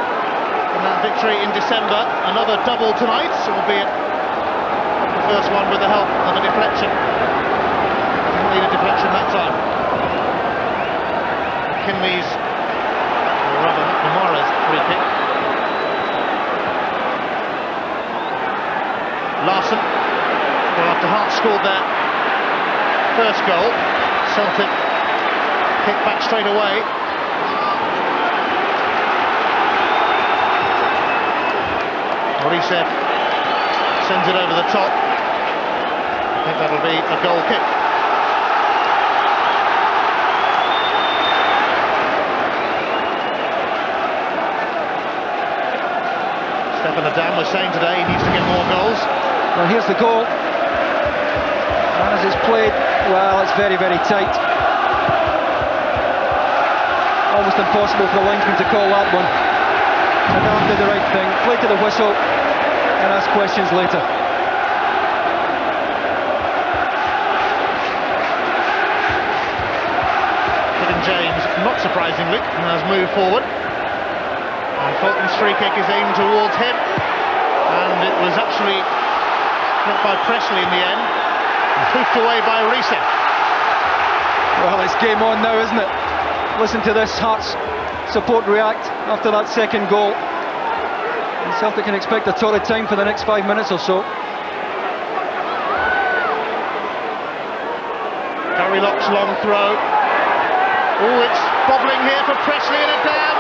S1: in that victory in December. Another double tonight, albeit the first one with the help of a deflection. Didn't need a deflection that time. Kinley's, or rather McNamara's free kick. Larson, well, after Hearts scored their first goal, Celtic kick back straight away. Reset sends it over the top. I think that'll be a goal kick. Stefan Adam was saying today he needs to get more goals.
S2: Well, here's the goal. And as it's played, well, it's very, very tight. Almost impossible for the linesman to call that one. Adam did the right thing, played to the whistle, and ask questions later.
S1: Kevin James, not surprisingly, has moved forward. And Fulton's free kick is aimed towards him. And it was actually not by Presley in the end. Poofed away by Reese.
S2: Well, it's game on now, isn't it? Listen to this Hearts support react after that second goal. And Celtic can expect a torrid time for the next 5 minutes or so.
S1: Gary Lock's long throw. Oh, it's bobbling here for Presley and Adam.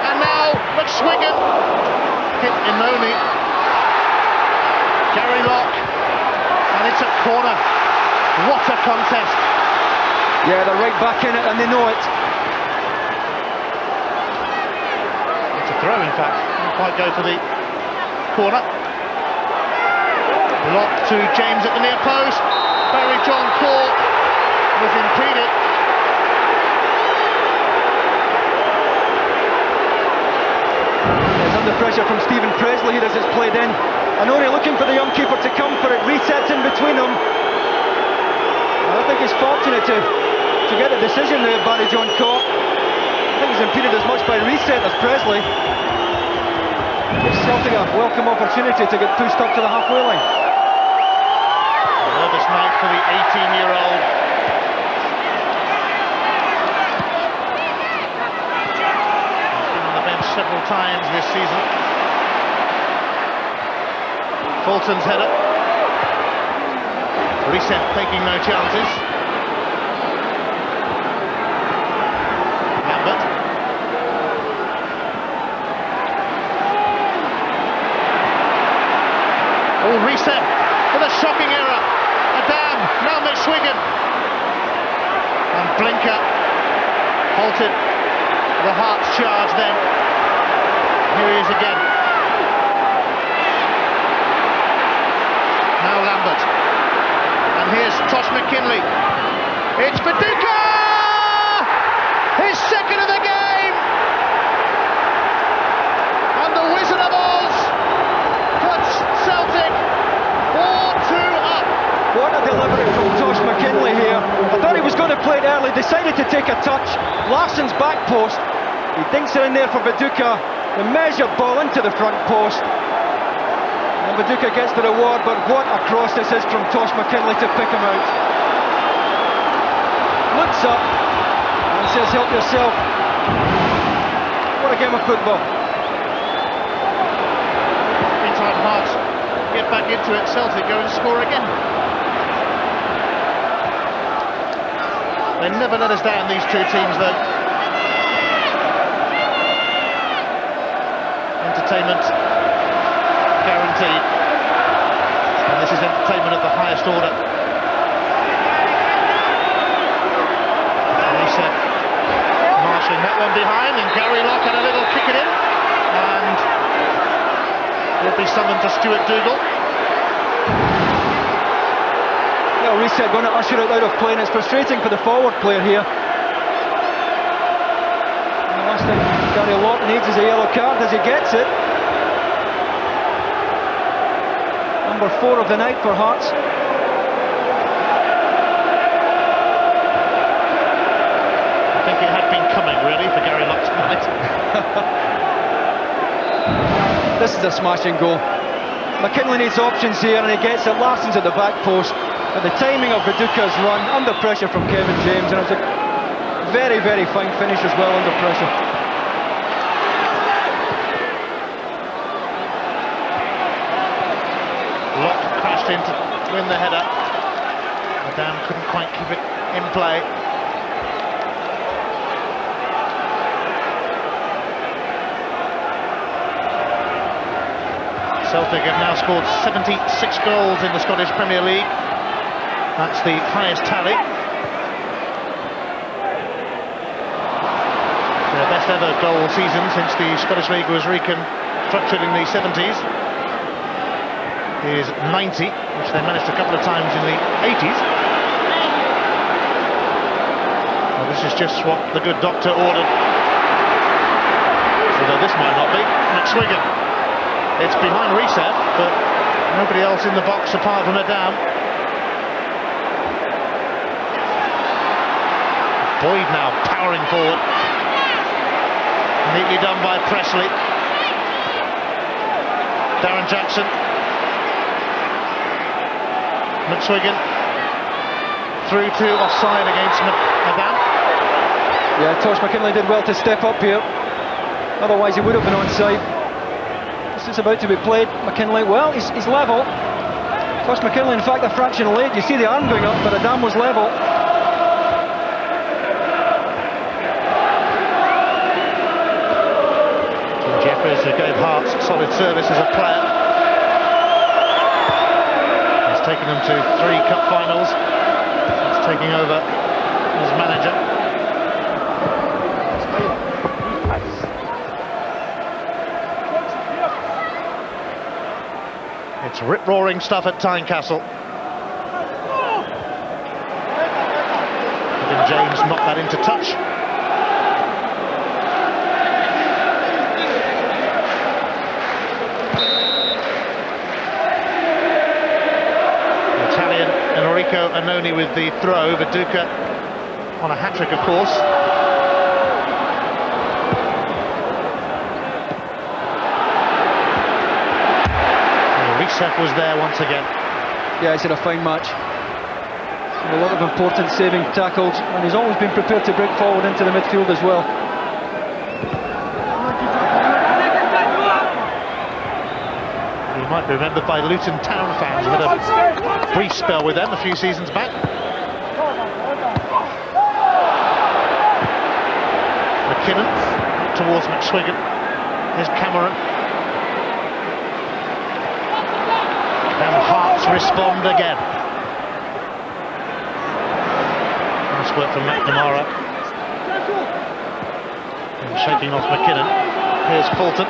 S1: And now McSwiggan hit Imoni. Gary Lock, and it's a corner. What a contest!
S2: Yeah, they're right back in it and they know it.
S1: It's a throw, in fact. Didn't quite go for the corner. Lock to James at the near post. Barry John Court was impeded.
S2: There's under pressure from Stephen Presley here as it's played in. And only looking for the young keeper to come for it. Resets in between them. I think he's fortunate to get the decision there, Barry John Court. I think he's impeded as much by Reset as Presley. Gives Celtic a welcome opportunity to get pushed up to the halfway line.
S1: A nervous night for the 18-year-old. He's been on the bench several times this season. Fulton's header. Reset taking no chances. Lambert. Oh, Reset with a shocking error. Adam, now McSwiggan. And Blinker halted the Hearts charge then. Here he is again. Now Lambert. And here's Tosh McKinley. It's Viduka! His second of the game! And the Wizard of Oz puts Celtic 4-2 up.
S2: What a delivery from Tosh McKinley here. I thought he was going to play it early, decided to take a touch. Larson's back post. He dinks it in there for Viduka. The measured ball into the front post. And Viduka gets the reward, but what a cross this is from Tosh McKinley to pick him out. Looks up and says, help yourself. What a game of football.
S1: Meantime, Hearts get back into it. Celtic go and score again. They never let us down, these two teams, though. Entertainment guaranteed. And this is entertainment at the highest order. Reset marshalling that one behind, and Gary Lock had a little kick it in. And he'll be summoned to Stuart Dougal.
S2: reset, going to usher it out of play, and it's frustrating for the forward player here. And the last thing Gary Lott needs is a yellow card as he gets it. Number 4 of the night for Hearts.
S1: I think it had been coming, really, for Gary Lott tonight.
S2: This is a smashing goal. McKinley needs options here, and he gets it. Larsson's at the back post. But the timing of Viduka's run, under pressure from Kevin James, and it was a very, very fine finish as well under pressure.
S1: Lott crashed in to win the header. Adam couldn't quite keep it in play. Celtic have now scored 76 goals in the Scottish Premier League. That's the highest tally. Their best ever goal season since the Scottish League was reconstructed in the 70s is 90, which they managed a couple of times in the 80s. Well, this is just what the good doctor ordered. Although this might not be. McSwiggan. It's behind Reset, but nobody else in the box apart from Adam. Boyd now powering forward. Neatly done by Presley. Darren Jackson. McSwiggan. Through to offside against Adam.
S2: Yeah, Tosh McKinley did well to step up here. Otherwise he would have been onside. This is about to be played. McKinley, well, he's level. Tosh McKinley, in fact, a fraction late. You see the arm going up, but Adam was level.
S1: Jeffries, who gave Hearts solid service as a player, has taken them to 3 cup finals. He's taking over as manager. It's rip-roaring stuff at Tynecastle. Kevin James knocked that into touch. Italian Enrico Annoni with the throw. Viduka on a hat-trick, of course. Reset was there once again.
S2: Yeah, he's had a fine match. A lot of important saving tackles, and he's always been prepared to break forward into the midfield as well.
S1: He might be remembered by Luton Town fans. He had a brief spell with them a few seasons back. McKinnon towards McSwiggan. Here's Cameron. And Hearts respond again. Nice work from McNamara. And shaking off McKinnon. Here's Fulton.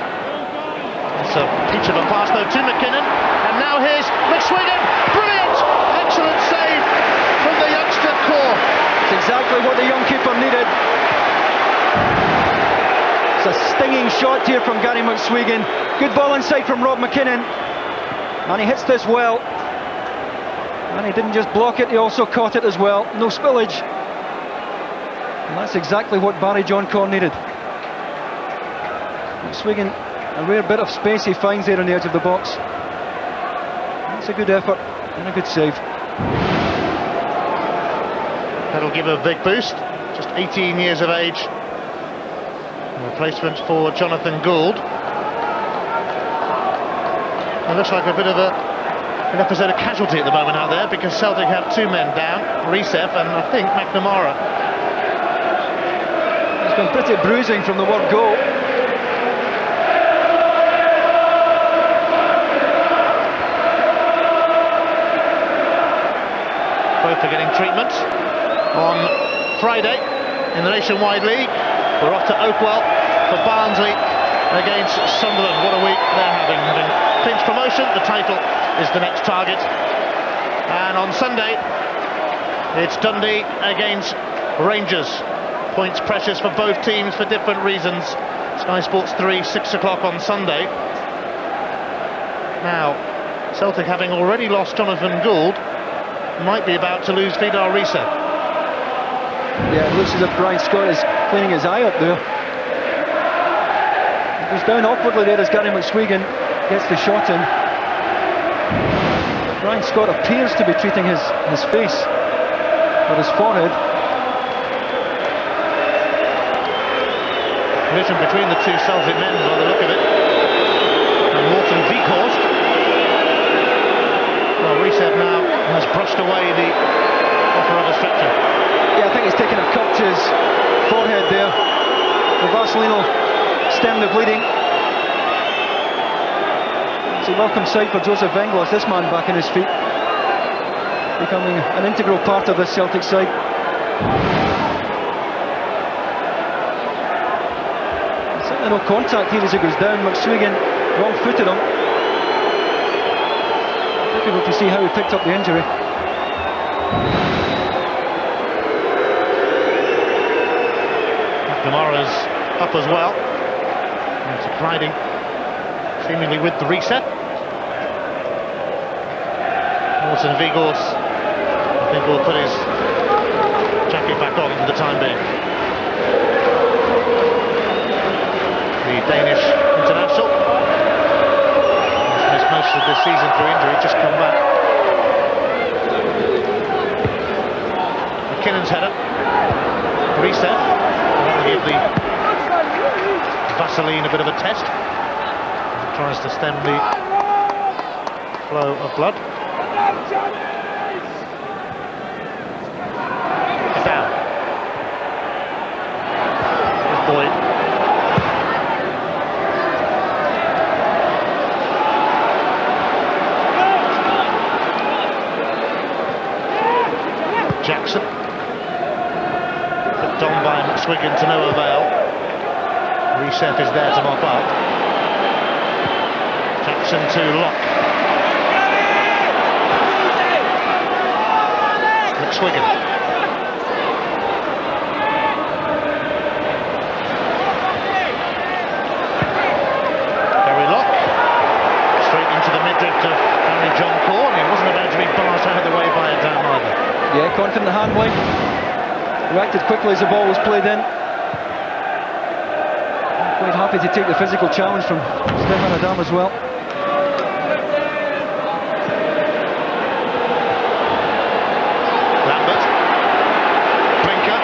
S1: It's a peach of a pass though to McKinnon. And now here's McSwiggan. Brilliant! Excellent save from the youngster core.
S2: It's exactly what the young keeper needed. It's a stinging shot here from Gary McSwiggan. Good ball inside from Rob McKinnon. And he hits this well. And he didn't just block it, he also caught it as well. No spillage. And that's exactly what Barry John Corr needed. McSwiggan, a rare bit of space he finds there on the edge of the box. That's a good effort and a good save.
S1: That'll give a big boost. Just 18 years of age. A replacement for Jonathan Gould. It looks like a bit of an episode of casualty at the moment out there, because Celtic have 2 men down, Recep and I think McNamara.
S2: It's been pretty bruising from the word go.
S1: Both are getting treatment. On Friday in the Nationwide League, we're off to Oakwell for Barnsley against Sunderland. What a week they're having clinched promotion. The title is the next target. And on Sunday It's Dundee against Rangers. Points precious for both teams for different reasons. Sky Sports 3, 6 o'clock on Sunday. Now, Celtic, having already lost Jonathan Gould, might be about to lose Vidar Risa.
S2: Yeah, it looks as if Brian Scott is cleaning his eye up there. He goes down awkwardly there as Gary McSwegan gets the shot in. Brian Scott appears to be treating his face or his forehead.
S1: Collision between the two Celtic men by the look of it. And Morten Vikhorst. Well, Reset now has brushed away the offer of a stretcher.
S2: Yeah, I think he's taken a cut to his forehead there. The Vaseline will stem the bleeding. It's a welcome sight for Joseph Venglos, this man back on his feet, becoming an integral part of this Celtic side. Certainly no contact here as he goes down. McSwegan wrong-footed him. Difficult to see how he picked up the injury.
S1: Kamara's up as well. And it's gliding seemingly with the reset. Morten Vigors, I think, will put his jacket back on for the time being. The Danish international has missed most of this season through injury, just come back. McKinnon's header. Reset. That'll give the Vaseline a bit of a test. Tries to stem the flow of blood. Down. Here's Boyd. Jackson. Put on by McSwegan to no avail. Reset is there to mop up. Jackson to Locke. McSwegan. Gary Locke. Straight into the midriff of Harry John Corn. He wasn't about to be barred out of the way by a down either.
S2: Yeah, confident handling. Reacted quickly as the ball was played in. Quite happy to take the physical challenge from Stefan Adam as well.
S1: Lambert. Blinker.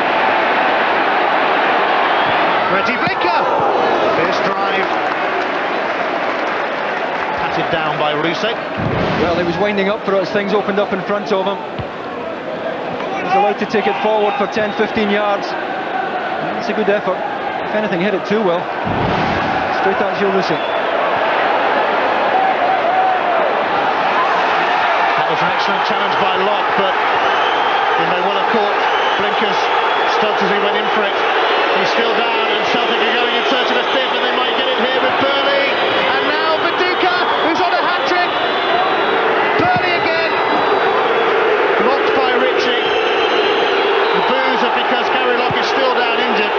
S1: Reggie Blinker. Fierce drive. Patted down by Rousset.
S2: Well, he was winding up for it as things opened up in front of him. He's allowed to take it forward for 10-15 yards. It's a good effort. If anything, hit it too well. Straight at Gilles Rousset.
S1: That was an excellent challenge by Locke, but he may well have caught Blinker's studs as he went in for it. He's still down, and Celtic are going in search of a fifth, and they might get it here with Burley. And now Viduka, who's on a hat-trick. Burley again. Blocked by Ritchie. The boos are because Gary Locke is still down injured.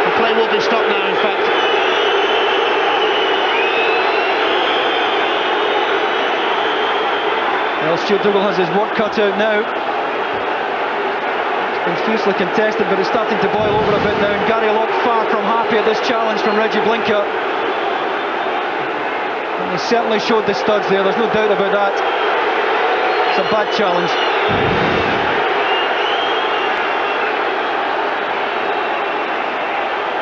S1: The play will be stopped now, in fact.
S2: Well, Stuart Dougal has his work cut out now. It's been fiercely contested, but it's starting to boil over a bit now, and Gary Locke far from happy at this challenge from Reggie Blinker. And he certainly showed the studs there, there's no doubt about that. It's a bad challenge.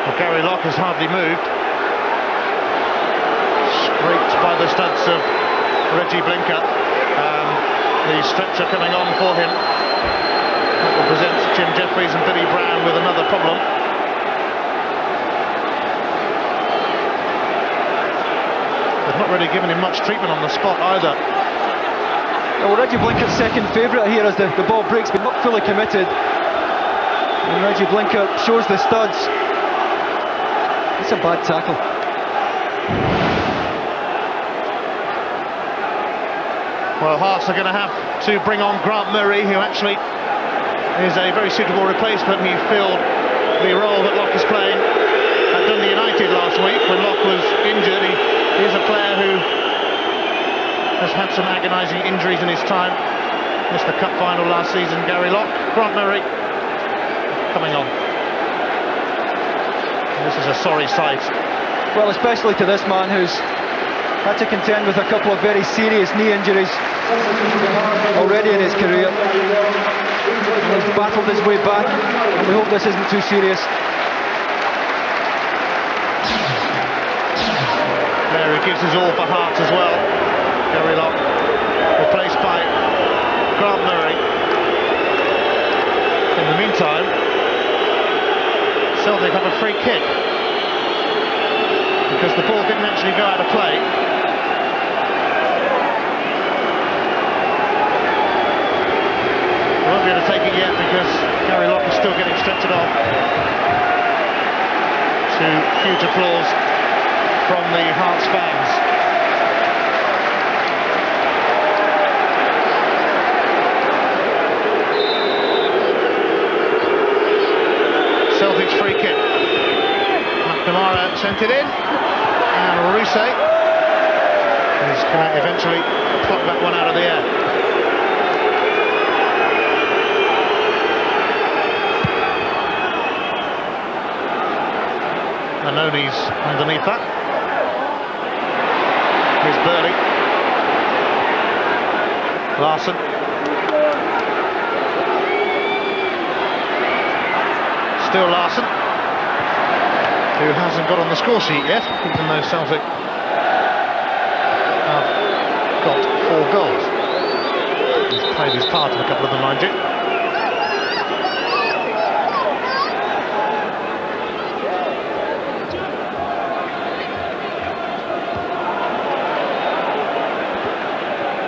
S1: Well, Gary Locke has hardly moved. Scraped by the studs of Reggie Blinker. The stretcher coming on for him. That will present Jim Jeffries and Billy Brown with another problem. They've not really given him much treatment on the spot either.
S2: Well, Reggie Blinker's second favourite here as the ball breaks, but not fully committed. And Reggie Blinker shows the studs. It's a bad tackle.
S1: Well, Hearts are going to have to bring on Grant Murray, who actually is a very suitable replacement. He filled the role that Locke is playing at Dundee United last week when Locke was injured. He is a player who has had some agonising injuries in his time. Missed the cup final last season, Gary Locke. Grant Murray coming on. This is a sorry sight.
S2: Well, especially to this man who's had to contend with a couple of very serious knee injuries already in his career. He's battled his way back, and we hope this isn't too serious.
S1: There he gives his all for Hearts as well. Gary Locke, replaced by Grant Murray. In the meantime, Celtic have a free kick because the ball didn't actually go out of play. They won't be able to take it yet because Gary Locke is still getting stretched off. To huge applause from the Hearts fans. Celtic's free kick. McNamara sent it in, and Ruse is going to eventually pluck that one out of the air. Manoni's underneath that. Here's Burley. Larson. Still Larson, who hasn't got on the score sheet yet, even though Celtic have got 4 goals. He's played his part in a couple of them, mind you.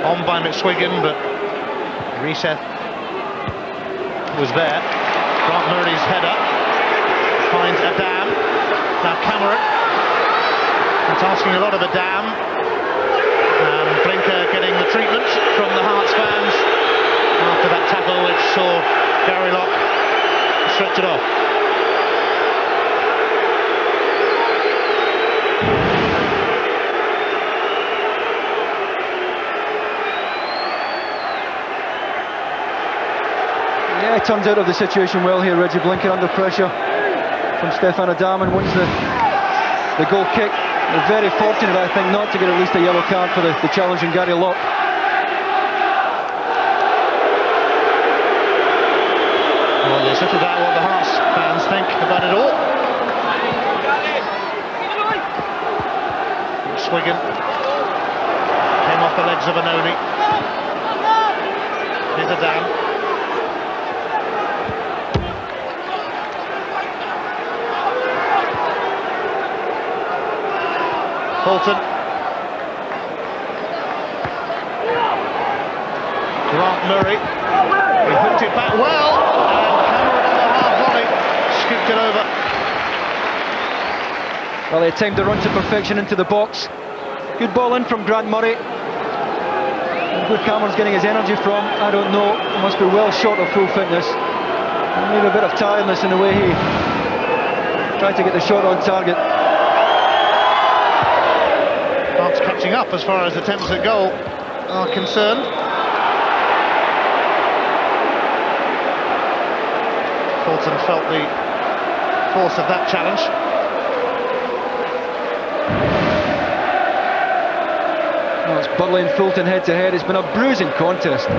S1: On by McSwiggan, but Reset was there. Grant Murray's header finds Adam. Now Cameron. That's asking a lot of Adam. And Blinker getting the treatment from the Hearts fans after that tackle which saw Gary Locke stretch it off.
S2: Yeah, he turns out of the situation well here, Reggie Blinker, under pressure from Stefan Adam, and wins the goal kick. They're very fortunate, I think, not to get at least a yellow card for the challenging Gary Locke.
S1: Well, there's little doubt what the Hearts fans think about it all. Swiggan came off the legs of Anoni. Here's Adam. Bolton. Grant Murray. He hooked it back well, and Cameron on the half volley scooped it over.
S2: Well, they timed the run to perfection into the box. Good ball in from Grant Murray. And where Cameron's getting his energy from, I don't know. He must be well short of full fitness. And maybe a bit of tiredness in the way he tried to get the shot on target.
S1: Hearts catching up as far as attempts at goal are concerned. Fulton felt the force of that challenge.
S2: Well, it's Burley and Fulton head to head. It's been a bruising contest.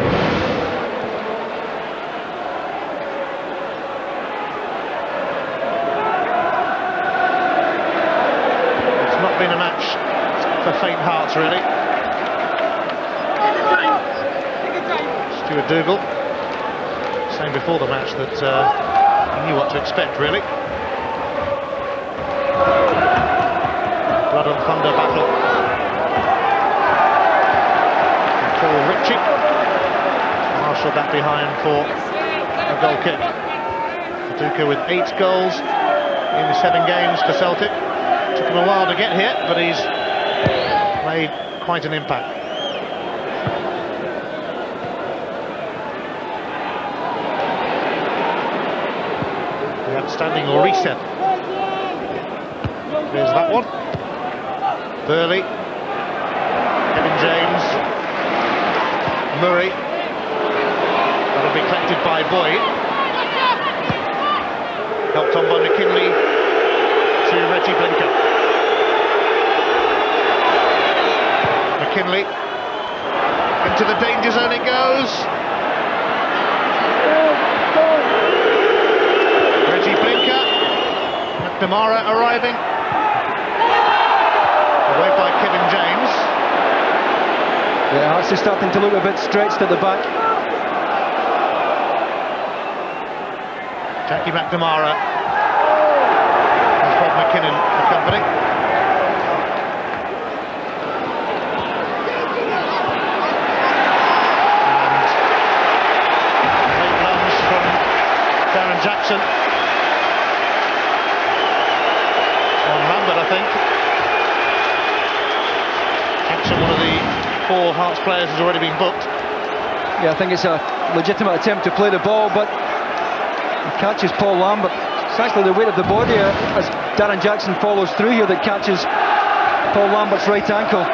S1: It's not been a match for faint hearts, really. Stuart Dougal saying before the match that he knew what to expect, really. Blood and thunder battle. And Paul Ritchie marshalled that behind for a goal kick. Paducah with 8 goals in 7 games for Celtic. Took him a while to get here, but he's made quite an impact. standing reset. There's that one. Burley, Kevin James, Murray. That'll be collected by Boyd. Helped on by McKinley to Reggie Blinker. McKinley into the danger zone it goes. Reggie Blinker, McNamara arriving. Away by Kevin James.
S2: Yeah, Hearts is starting to look a bit stretched at the back.
S1: Jackie McNamara and Bob McKinnon for company. And late lunge from Darren Jackson. On Lambert, I think. Jackson, one of the 4 Hearts players, has already been booked.
S2: Yeah, I think it's a legitimate attempt to play the ball, but he catches Paul Lambert. It's actually the weight of the body as Darren Jackson follows through here that catches Paul Lambert's right ankle.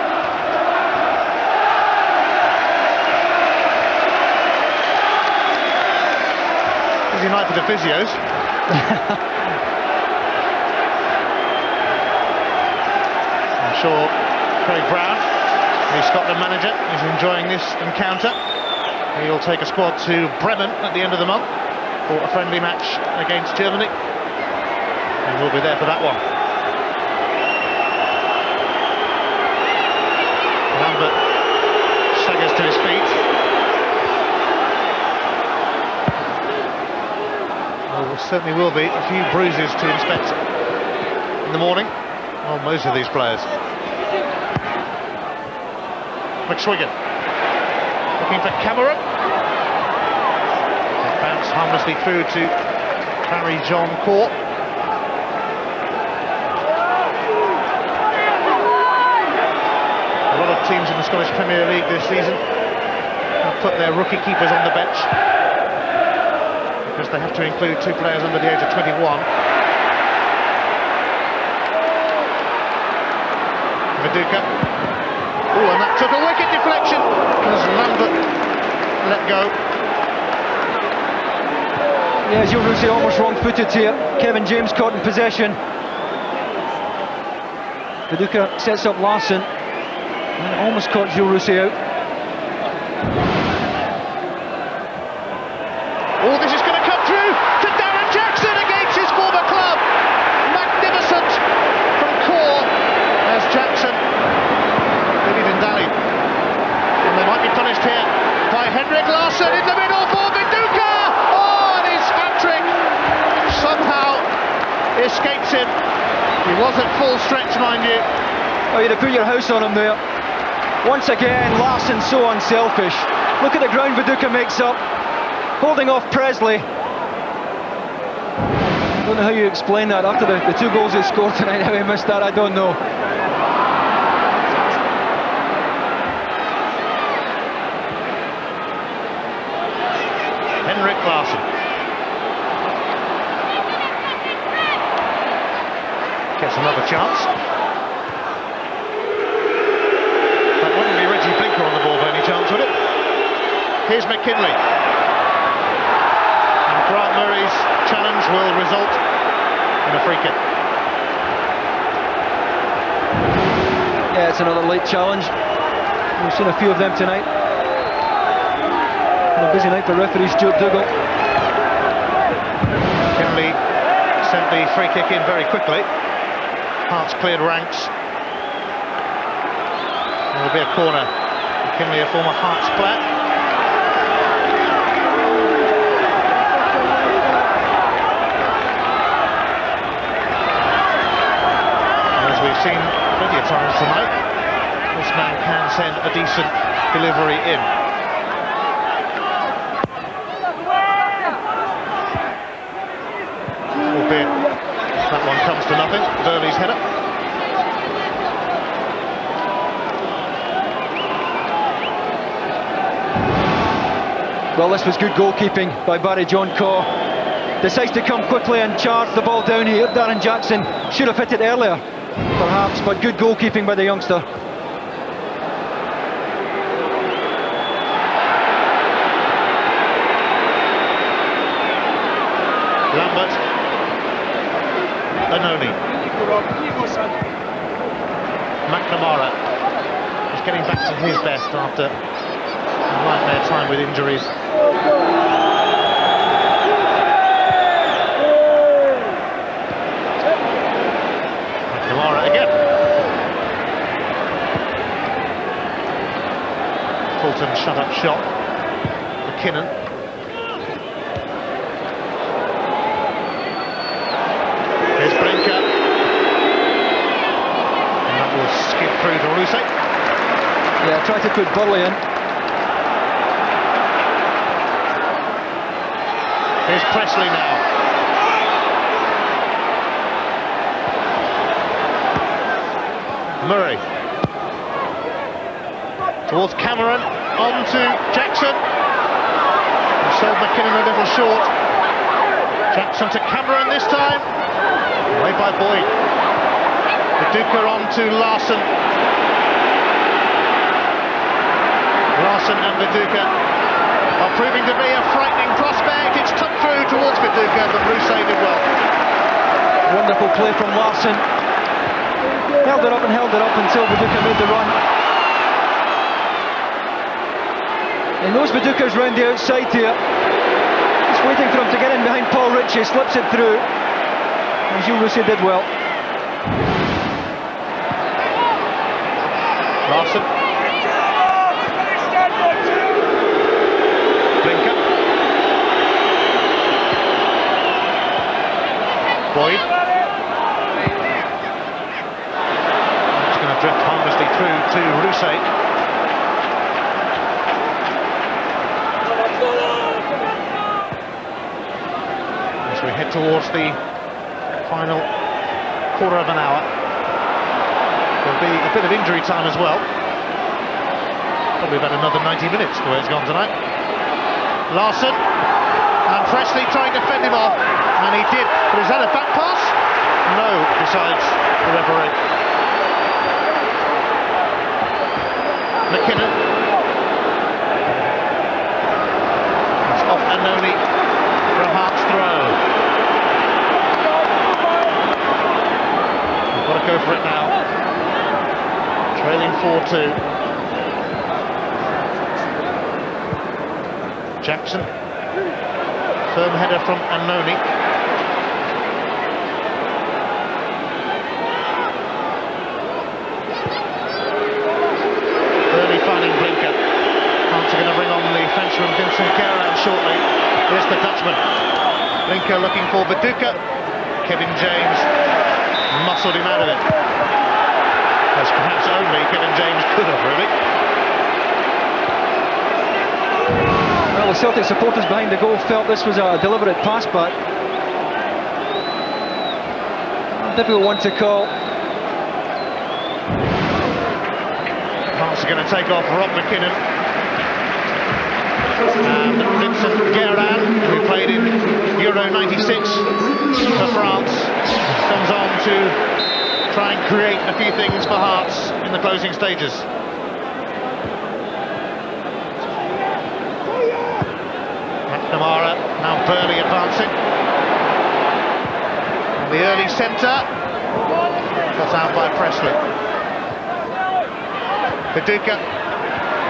S1: Busy night for the physios. I'm sure Craig Brown, the Scotland manager, is enjoying this encounter. He'll take a squad to Bremen at the end of the month for a friendly match against Germany. And we'll be there for that one. Lambert staggers to his feet. Well, there certainly will be a few bruises to inspect in the morning on most of these players. McSwiggan looking for Cameron. Bounce harmlessly through to Barry John Court. A lot of teams in the Scottish Premier League this season have put their rookie keepers on the bench because they have to include 2 players under the age of 21. Viduka. Oh, and that took a wicked deflection as Lambert let go.
S2: Yeah, Gilles Rousset almost wrong-footed here. Kevin James caught in possession. Viduka sets up Larson and almost caught Gilles Rousset out.
S1: Oh, this is going to come through to Darren Jackson against his former club. Magnificent from Core as Jackson did and dallied. And they might be punished here by Henrik Larsson in the middle for Viduka. Oh, and his hat-trick somehow escapes him. He was at full stretch, mind you.
S2: Oh, you'd have put your house on him there. Once again, Larsson so unselfish. Look at the ground Viduka makes up, holding off Presley. I don't know how you explain that after the 2 goals he scored tonight. How he missed that, I don't know.
S1: Henrik Larsson gets another chance. That wouldn't be Reggie Blinker on the ball by any chance, would it? Here's McKinley. And Grant Murray's challenge will result in a free kick.
S2: Yeah, it's another late challenge. We've seen a few of them tonight. A busy night for referee Stuart Dougal.
S1: McKinley sent the free kick in very quickly. Hearts cleared ranks. There'll be a corner. McKinley, a former Hearts player. As we've seen plenty of times tonight, this man can send a decent delivery in. Albeit that one comes to nothing. Burley's header.
S2: Well, this was good goalkeeping by Barry John Caw. decides to come quickly and charge the ball down here. Darren Jackson should have hit it earlier, perhaps, but good goalkeeping by the youngster.
S1: Lambert, Anoni, McNamara is getting back to his best after a nightmare time with injuries. McNamara again. Fulton shut up shot. McKinnon. Here's Brinker. And that will skip through to Rousset.
S2: Yeah, try to put Burley in.
S1: Here's Presley now. Murray. Towards Cameron. On to Jackson. Sold McKinnon a little short. Jackson to Cameron this time. Away by Boyd. Viduka on to Larson. Larson and Viduka are proving to be a frightening prospect. It's tucked through towards Viduka, but Rousset did well.
S2: Wonderful play from Larson. Held it up until Viduka made the run. He knows Viduka's round the outside here. He's waiting for him to get in behind Paul Ritchie, slips it through. And Gilles Rousset did well.
S1: Larson. Blinker. Boyd. It's going to drift harmlessly through to Rousset. As we head towards the final quarter of an hour. There'll be a bit of injury time as well. Probably about another 90 minutes the way it's gone tonight. Larson and Presley trying to fend him off, and he did. But is that a back pass? No, decides the referee. McKinnon. It's off Anoni for a Hearts throw. We've got to go for it now. Trailing 4-2. Jackson, firm header from Anoni. Early finding Blinker. Hearts are going to bring on the Frenchman Vincent Guérin shortly. Here's the Dutchman. Blinker looking for Viduka. Kevin James muscled him out of it. As perhaps only Kevin James could have, really.
S2: Well, the Celtic supporters behind the goal felt this was a deliberate pass back. A difficult one to call.
S1: Hearts are going to take off Rob McKinnon. And Vincent Guérin, who played in Euro 96 for France, comes on to try and create a few things for Hearts in the closing stages. McNamara, now Burley advancing. And the early centre, cut out by Presley. Viduka,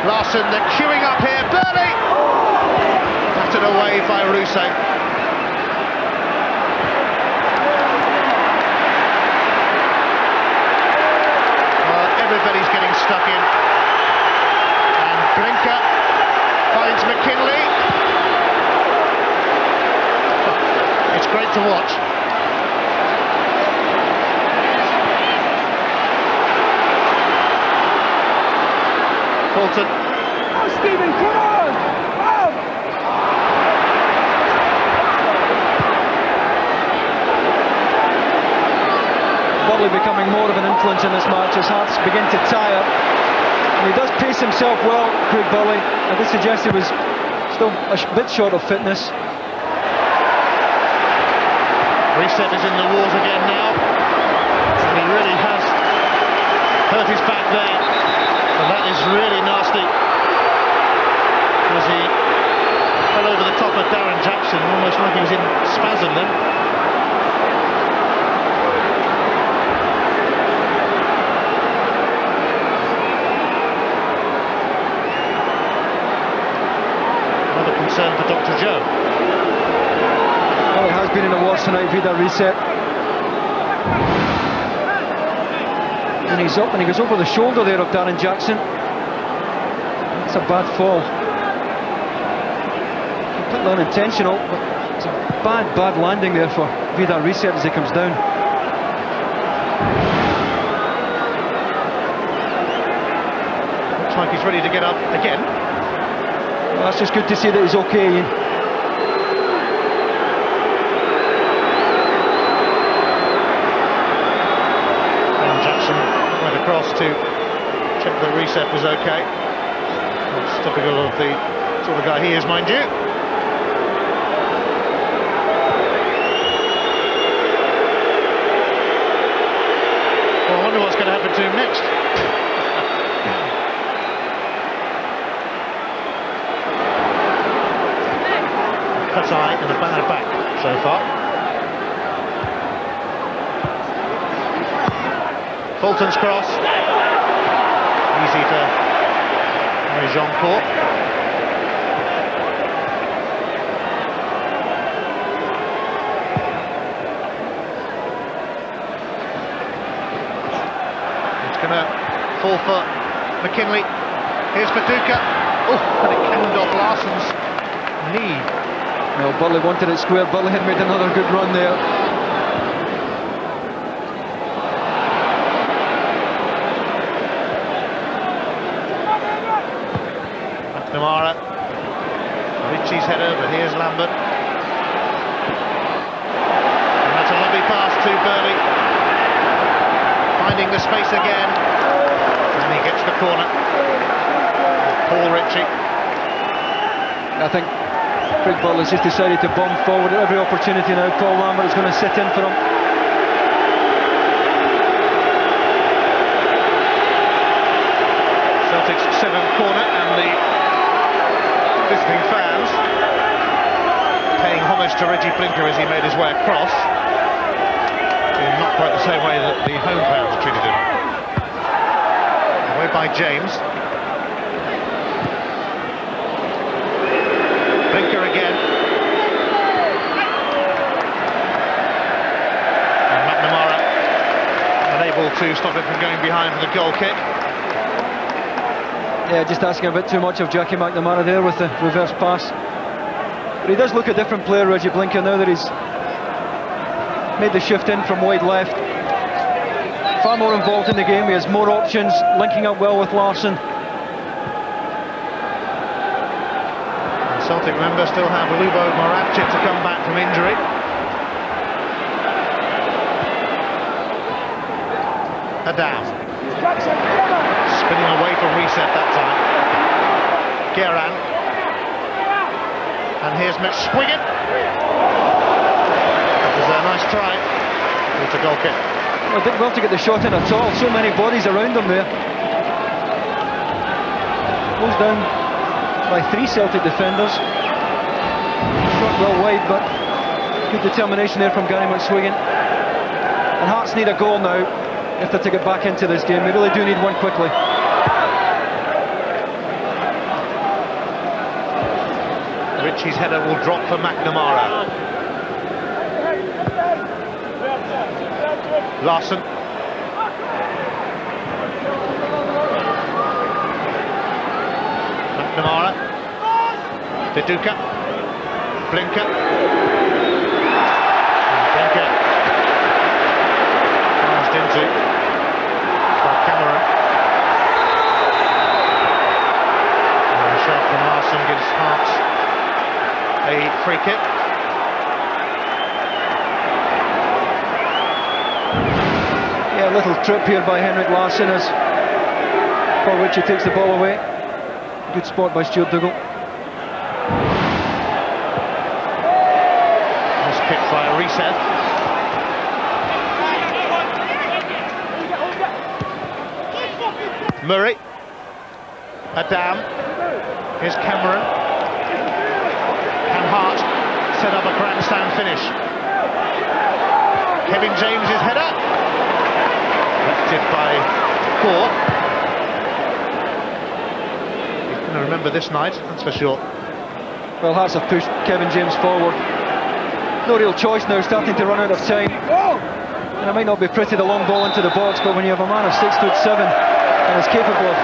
S1: Larson, they're queuing up here, Burley! Battered away by Rousset. Well, everybody's getting stuck in. And Blinker finds McKinley. It's great to watch. Fulton.
S5: Oh, Stephen, come on! Oh.
S2: Burley becoming more of an influence in this match as Hearts begin to tire. And he does pace himself well, Craig Burley. I did suggest he was still a bit short of fitness.
S1: Reset is in the wars again now, and he really has hurt his back there, and that is really nasty, because he fell over the top of Darren Jackson, almost like he was in spasm then. Another concern for Dr. Joe.
S2: Well, it has been in the wars tonight, Vida Reset. And he's up and he goes over the shoulder there of Darren Jackson. It's a bad fall. Completely unintentional, but it's a bad landing there for Vida Reset as he comes down.
S1: Looks like he's ready to get up again.
S2: Well, that's just good to see that he's okay, Ian.
S1: Went across to check the Reset was okay. That's typical of the sort of guy he is, mind you. Well, I wonder what's going to happen to him next. Cut eye and a bad back so far. Fulton's cross, easy for Jean-Court. It's going to fall for McKinley. Here's Paducah. Oh, and it came off Larsson's knee.
S2: No, Burley wanted it square. Burley had made another good run there.
S1: McNamara, Ritchie's header, but here's Lambert. And that's a lovely pass to Burley. Finding the space again. And he gets the corner. Paul Ritchie.
S2: I think Craig Burley's just decided to bomb forward at every opportunity now. Paul Lambert is going to sit in for him.
S1: Celtic's 7th corner, and the visiting fans paying homage to Reggie Blinker as he made his way across, in not quite the same way that the home fans treated him. Away by James. Blinker again. And McNamara unable to stop it from going behind for the goal kick.
S2: Yeah, just asking a bit too much of Jackie McNamara there with the reverse pass. But he does look a different player, Reggie Blinker, now that he's made the shift in from wide left. Far more involved in the game, he has more options, linking up well with Larsson.
S1: And Celtic, remember, still have Lubo Moravcik to come back from injury. Adam. Spinning away from Reset that time. Guerin. And here's Mitch Swiggin. That was a nice try. It's a goal kick.
S2: Well, didn't well to get the shot in at all. So many bodies around him there. Goes down by 3 Celtic defenders. Shot well wide, but good determination there from Gary McSwiggan. And Hearts need a goal now if they're to get back into this game. They really do need one quickly.
S1: Ritchie's header will drop for McNamara. Larsson. McNamara. Paducah. Blinker. Blinker. Passed into by Cameron. And a shot from Larsson gives Hearts a free kick.
S2: Yeah, a little trip here by Henrik Larsson as Paul Ritchie takes the ball away. Good spot by Stuart Dougal.
S1: Nice kick by Reset. Murray. Adam. Here's Cameron. Can Hart set up a grandstand finish? Kevin James's header. Lifted by Core. He's going to remember this night, that's for sure.
S2: Well, Hearts have pushed Kevin James forward. No real choice now, starting to run out of time. And it might not be pretty, the long ball into the box, but when you have a man of 6'7" and is capable of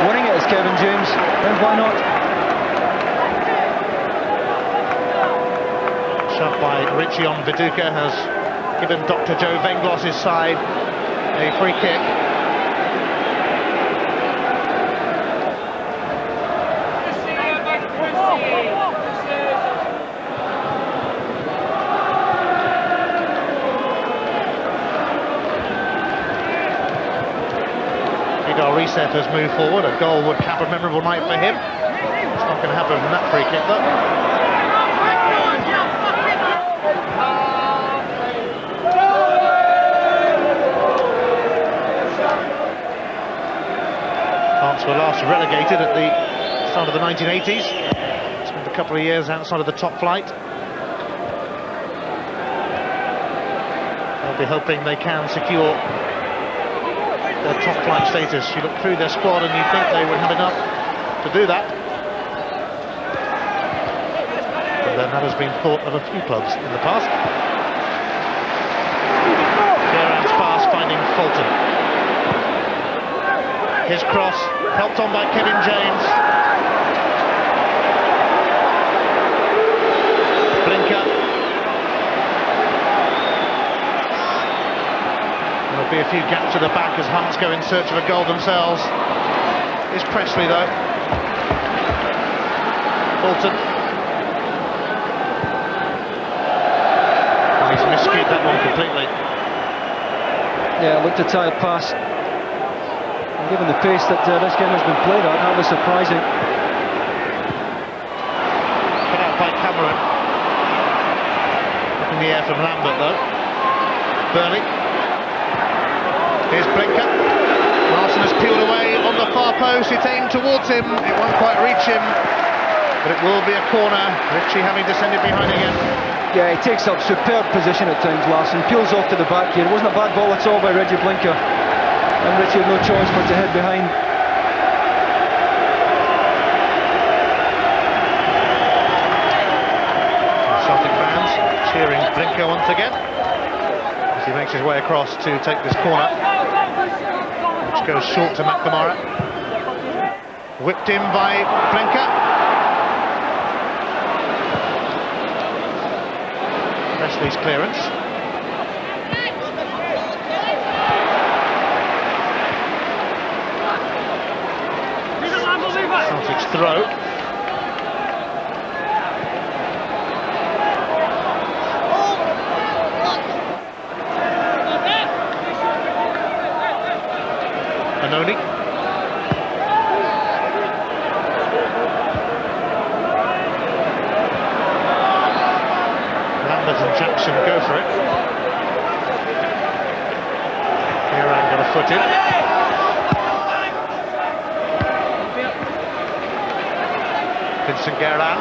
S2: winning it as Kevin James, then why not?
S1: Shot by Richie on Viduka has given Dr. Joe Venglos' side a free kick. Igor Risev has moved forward. A goal would cap a memorable night for him. It's not going to happen from that free kick though. France were last relegated at the start of the 1980s. Spent a couple of years outside of the top flight. They'll be hoping they can secure their top flight status. You look through their squad and you think they would have enough to do that. But then that has been thought of a few clubs in the past. Gerrard's pass finding Fulton. His cross, helped on by Kevin James. Blinker. There'll be a few gaps at the back as Hearts go in search of a goal themselves. Is Presley though. Fulton. Oh, he's miscued that one completely.
S2: Yeah, it looked a tired pass. And given the pace that this game has been played at, that was surprising.
S1: Put out by Cameron. Up in the air from Lambert though. Burnley. Here's Blinker. Larson has peeled away on the far post. It's aimed towards him. It won't quite reach him, but it will be a corner. Richie having descended behind again.
S2: Yeah, he takes up superb position at times, Larson. Peels off to the back here. It wasn't a bad ball at all by Reggie Blinker. And Richie had no choice but to head behind.
S1: Celtic fans cheering Blinker once again as he makes his way across to take this corner, which goes short to McNamara. Whipped in by Blinker. Presley's clearance. Celtic's throw. Anoni. Lambert and Jackson go for it. Kieran got a foot in. Vincent Gerrard.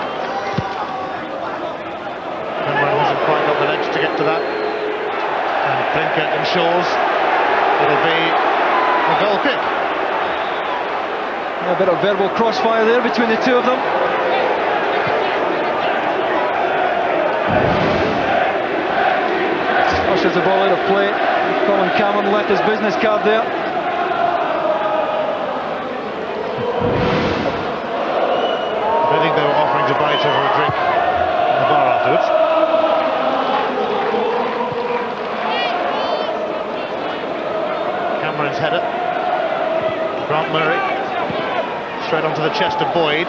S1: Cameron hasn't quite got the legs to get to that. And Blinker ensures it'll be a goal kick.
S2: A bit of verbal crossfire there between the two of them. Ushers the ball out of play. Colin Cameron left his business card there.
S1: I think they were offering to buy each other a drink in the bar afterwards. Cameron's header. Grant Murray. Straight onto the chest of Boyd.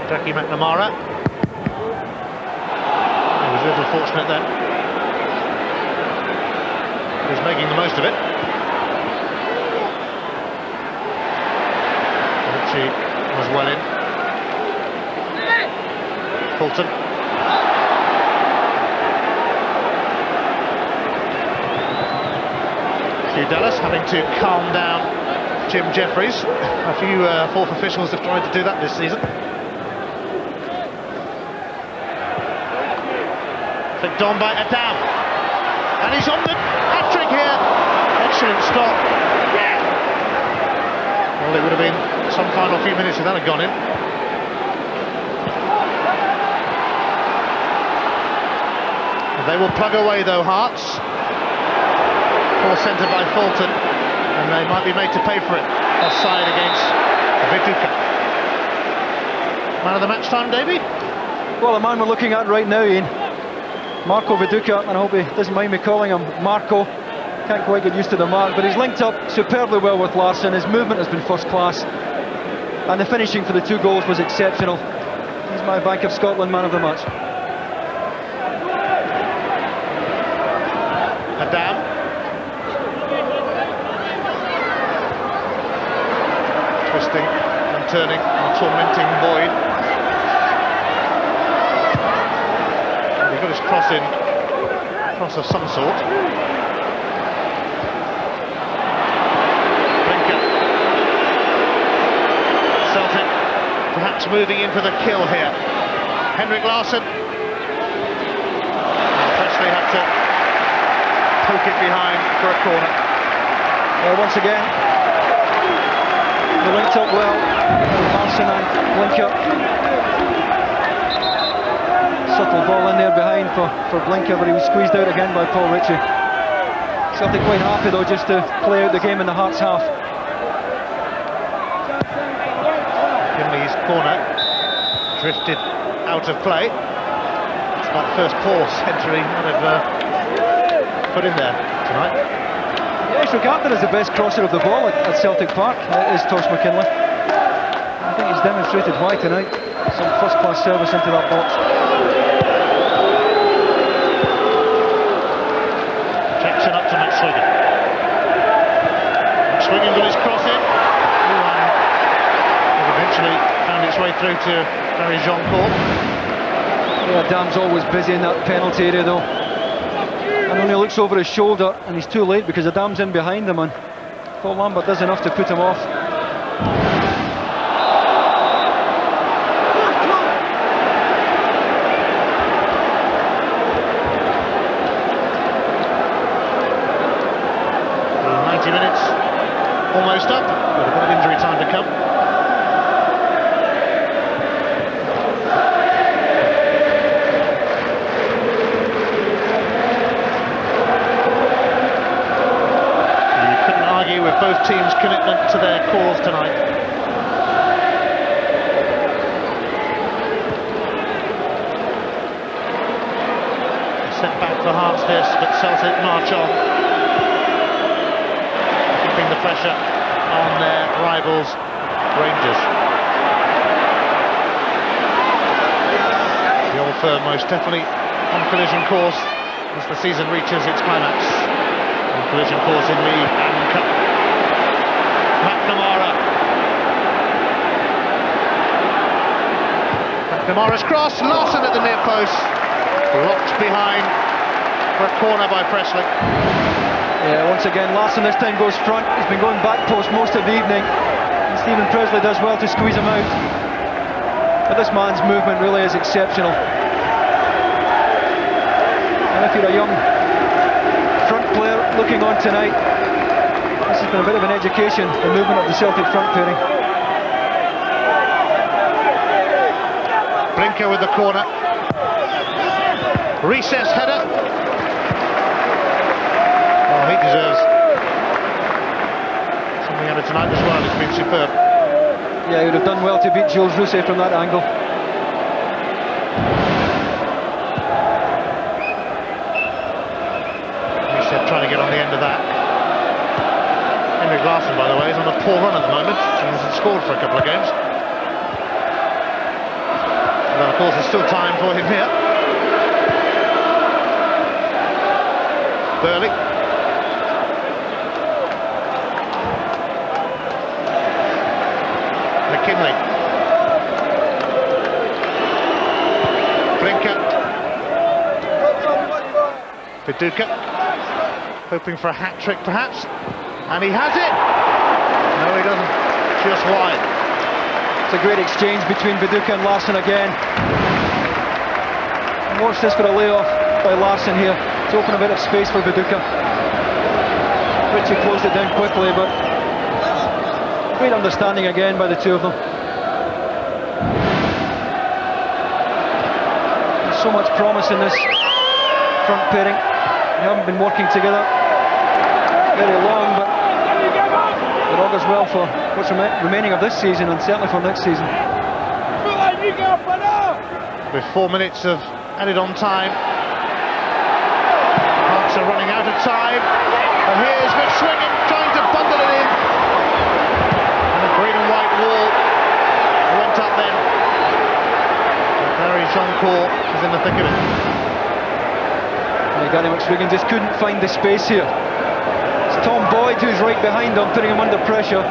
S1: Jackie McNamara. He was a little fortunate then. He was making the most of it. Richie was well in. Fulton. Hugh Dallas having to calm down Jim Jeffries. A few fourth officials have tried to do that this season. Flicked on by Adam, and he's on the hat-trick here. Excellent stop. Well, it would have been some final few minutes if that had gone in. They will plug away though, Hearts. Poor centre by Fulton, and they might be made to pay for it. Offside against Viduka. Man of the match time, Davey?
S2: Well, the man we're looking at right now, Ian, Marco Viduka, and I hope he doesn't mind me calling him Marco. Can't quite get used to the mark, but he's linked up superbly well with Larsson. His movement has been first class, and the finishing for the 2 goals was exceptional. He's my Bank of Scotland man of the match.
S1: Adam. Twisting and turning and tormenting Boyd. And he got his cross in, cross of some sort. Blinker. Celtic perhaps moving in for the kill here. Henrik Larsson. Presley had to poke it behind for a corner.
S2: Once again, they linked up well, Larsson and Blinker. Subtle ball in there behind for Blinker, but he was squeezed out again by Paul Ritchie. Celtic quite happy though just to play out the game in the Hearts half.
S1: Kinley's corner drifted out of play. It's about the first poor century might have put in there tonight.
S2: Yeah, he's regarded as the best crosser of the ball at Celtic Park, is Tosh McKinley. I think he's demonstrated why tonight. Some first-class service into that box.
S1: Jackson up to McSwiggan. McSwiggan got his cross in. It eventually found its way through to Barry Jean-Court.
S2: Yeah, Dam's always busy in that penalty area though. And only looks over his shoulder, and he's too late because Adam's in behind him, and Paul Lambert does enough to put him off.
S1: Well, 90 minutes almost up, with a bit of injury time to come. With both teams' commitment to their cause tonight. A setback for Hearts this, but Celtic march on, keeping the pressure on their rivals, Rangers. The Old Firm most definitely on collision course as the season reaches its climax. On collision course in League and Cup. McNamara's cross, Larsson at the near post, blocked behind for a corner by Presley.
S2: Yeah, once again, Larsson this time goes front. He's been going back post most of the evening, and Stephen Presley does well to squeeze him out. But this man's movement really is exceptional. And if you're a young front player looking on tonight, this has been a bit of an education, the movement of the Celtic front pairing.
S1: Blinker with the corner. Recess header. Oh, he deserves something out of tonight as well. It's been superb.
S2: Yeah, he would have done well to beat Jules Rousset from that angle.
S1: Rousset trying to get on the end of that. Henrik Larsson, by the way, is on a poor run at the moment. He hasn't scored for a couple of games. Although, of course, there's still time for him here. Burley. McKinley. Blinker. Viduka. Hoping for a hat-trick, perhaps. And he has it! No, he doesn't. Just wide.
S2: It's a great exchange between Viduka and Larsson again. And watch this for a layoff by Larsson here. It's open a bit of space for Viduka. Richie closed it down quickly, but great understanding again by the two of them. There's so much promise in this front pairing. They haven't been working together very long, but it augurs well for what's remaining of this season and certainly for next season.
S1: With 4 minutes of added on time, Hearts are running out of time, and here's Rich swinging, trying to bundle it in, and the green and white wall went up then. Barry Joncourt is in the thick of it.
S2: Gary McSwiggan just couldn't find the space here. It's Tom Boyd who's right behind him, putting him under pressure.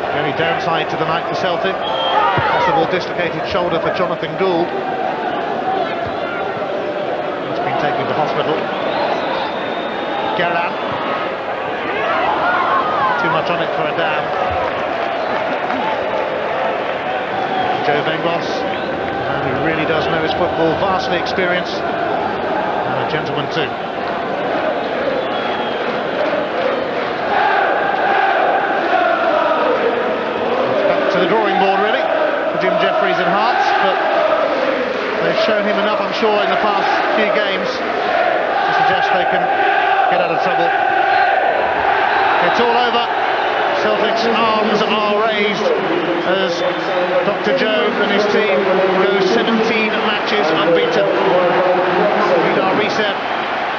S1: The only downside to the night for Celtic, possible dislocated shoulder for Jonathan Gould. He's been taken to hospital. Gerland. Too much on it for a dam. Joe Venglos, a man who really does know his football, vastly experienced, and a gentleman too. It's back to the drawing board really for Jim Jeffries and Hearts, but they've shown him enough, I'm sure, in the past few games to suggest they can get out of trouble. It's all over. Celtic's arms are raised as Dr. Joe and his team go 17 matches unbeaten. Vidar Risev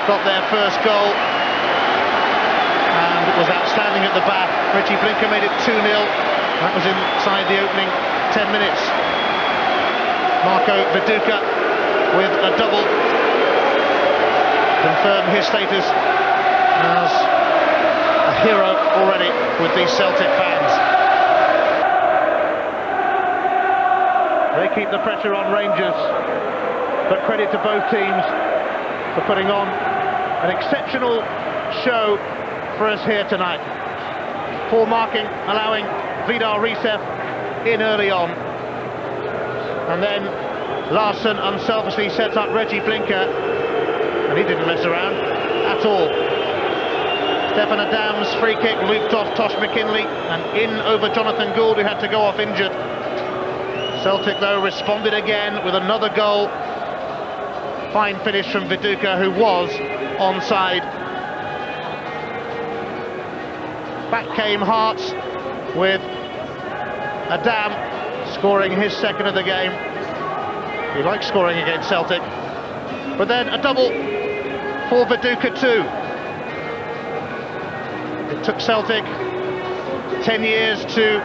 S1: got their first goal and was outstanding at the back. Richie Blinker made it 2-0. That was inside the opening 10 minutes. Marco Viduka with a double confirmed his status as a hero already with these Celtic fans. They keep the pressure on Rangers, but credit to both teams for putting on an exceptional show for us here tonight. Poor marking allowing Vidar Risev in early on, and then Larsson unselfishly set up Reggie Blinker, and he didn't mess around at all. Stefan Adams' free kick looped off Tosh McKinley and in over Jonathan Gould, who had to go off injured. Celtic, though, responded again with another goal. Fine finish from Viduka, who was onside. Back came Hearts with Adam scoring his second of the game. He likes scoring against Celtic. But then a double for Viduka too. It took Celtic 10 years to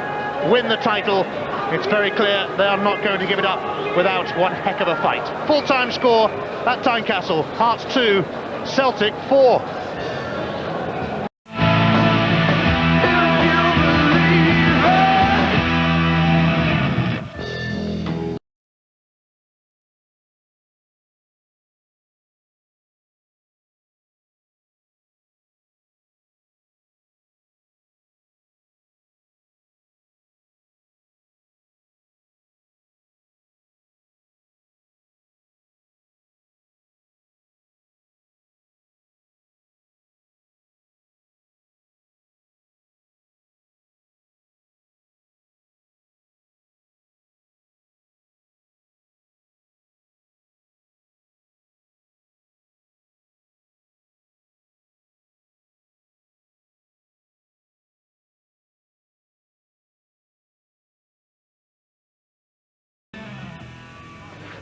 S1: win the title. It's very clear they are not going to give it up without one heck of a fight. Full-time score at Tynecastle. Hearts 2, Celtic 4.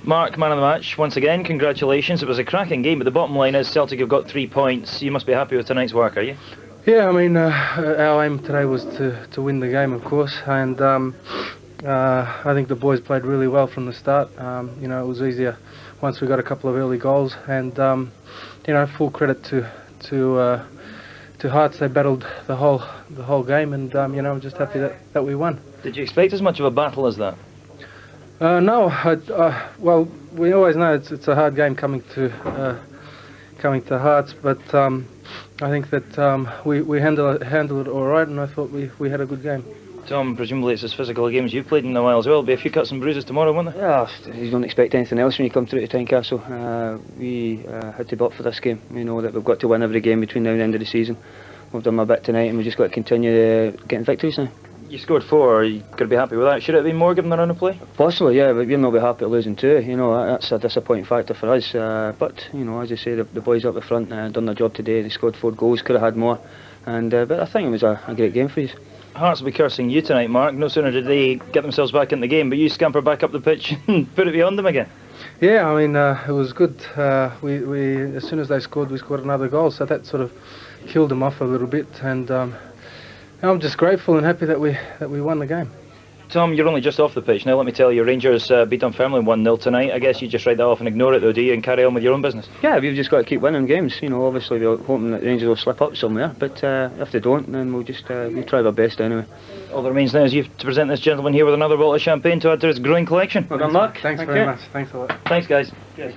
S6: Mark, man of the match, once again, congratulations. It was a cracking game, but the bottom line is Celtic have got 3 points. You must be happy with tonight's work, are you?
S7: Yeah, I mean, our aim today was to win the game, of course, and I think the boys played really well from the start. You know, it was easier once we got a couple of early goals, and you know, full credit to to Hearts. They battled the whole game, and you know, I'm just happy that we won.
S6: Did you expect as much of a battle as that?
S7: No, well, we always know it's a hard game coming to Hearts, but I think that we handled it all right, and I thought we had a good game.
S6: Tom, presumably it's as physical a game as you've played in a while as well. There'll be a few cuts and bruises tomorrow, won't there?
S8: Yeah, you don't expect anything else when you come through to Tynecastle. We had to build for this game. We know that we've got to win every game between now and the end of the season. We've done a bit tonight, and we've just got to continue getting victories now.
S6: You scored 4, are you going to be happy with that? Should it have been more given the run of play?
S8: Possibly, yeah, but we'll not be happy at losing 2. You know, that's a disappointing factor for us. But, you know, as I say, the boys up the front done their job today. They scored 4 goals, could have had more. But I think it was a great game for you.
S6: Hearts will be cursing you tonight, Mark. No sooner did they get themselves back in the game, but you scamper back up the pitch and put it beyond them again.
S7: Yeah, I mean, it was good. We as soon as they scored, we scored another goal, so that sort of killed them off a little bit. And I'm just grateful and happy that we won the game.
S6: Tom, you're only just off the pitch now. Let me tell you, Rangers beat Dunfermline 1-0 tonight. I guess you just write that off and ignore it, though, do you, and carry on with your own business?
S8: Yeah, we've just got to keep winning games. You know, obviously we're hoping that Rangers will slip up somewhere, but if they don't, then we'll just we'll try our best anyway.
S6: All that remains now is you to present this gentleman here with another bottle of champagne to add to his growing collection.
S8: Well done, Mark.
S7: Thanks very much. Thanks a lot.
S6: Thanks, guys. Yes.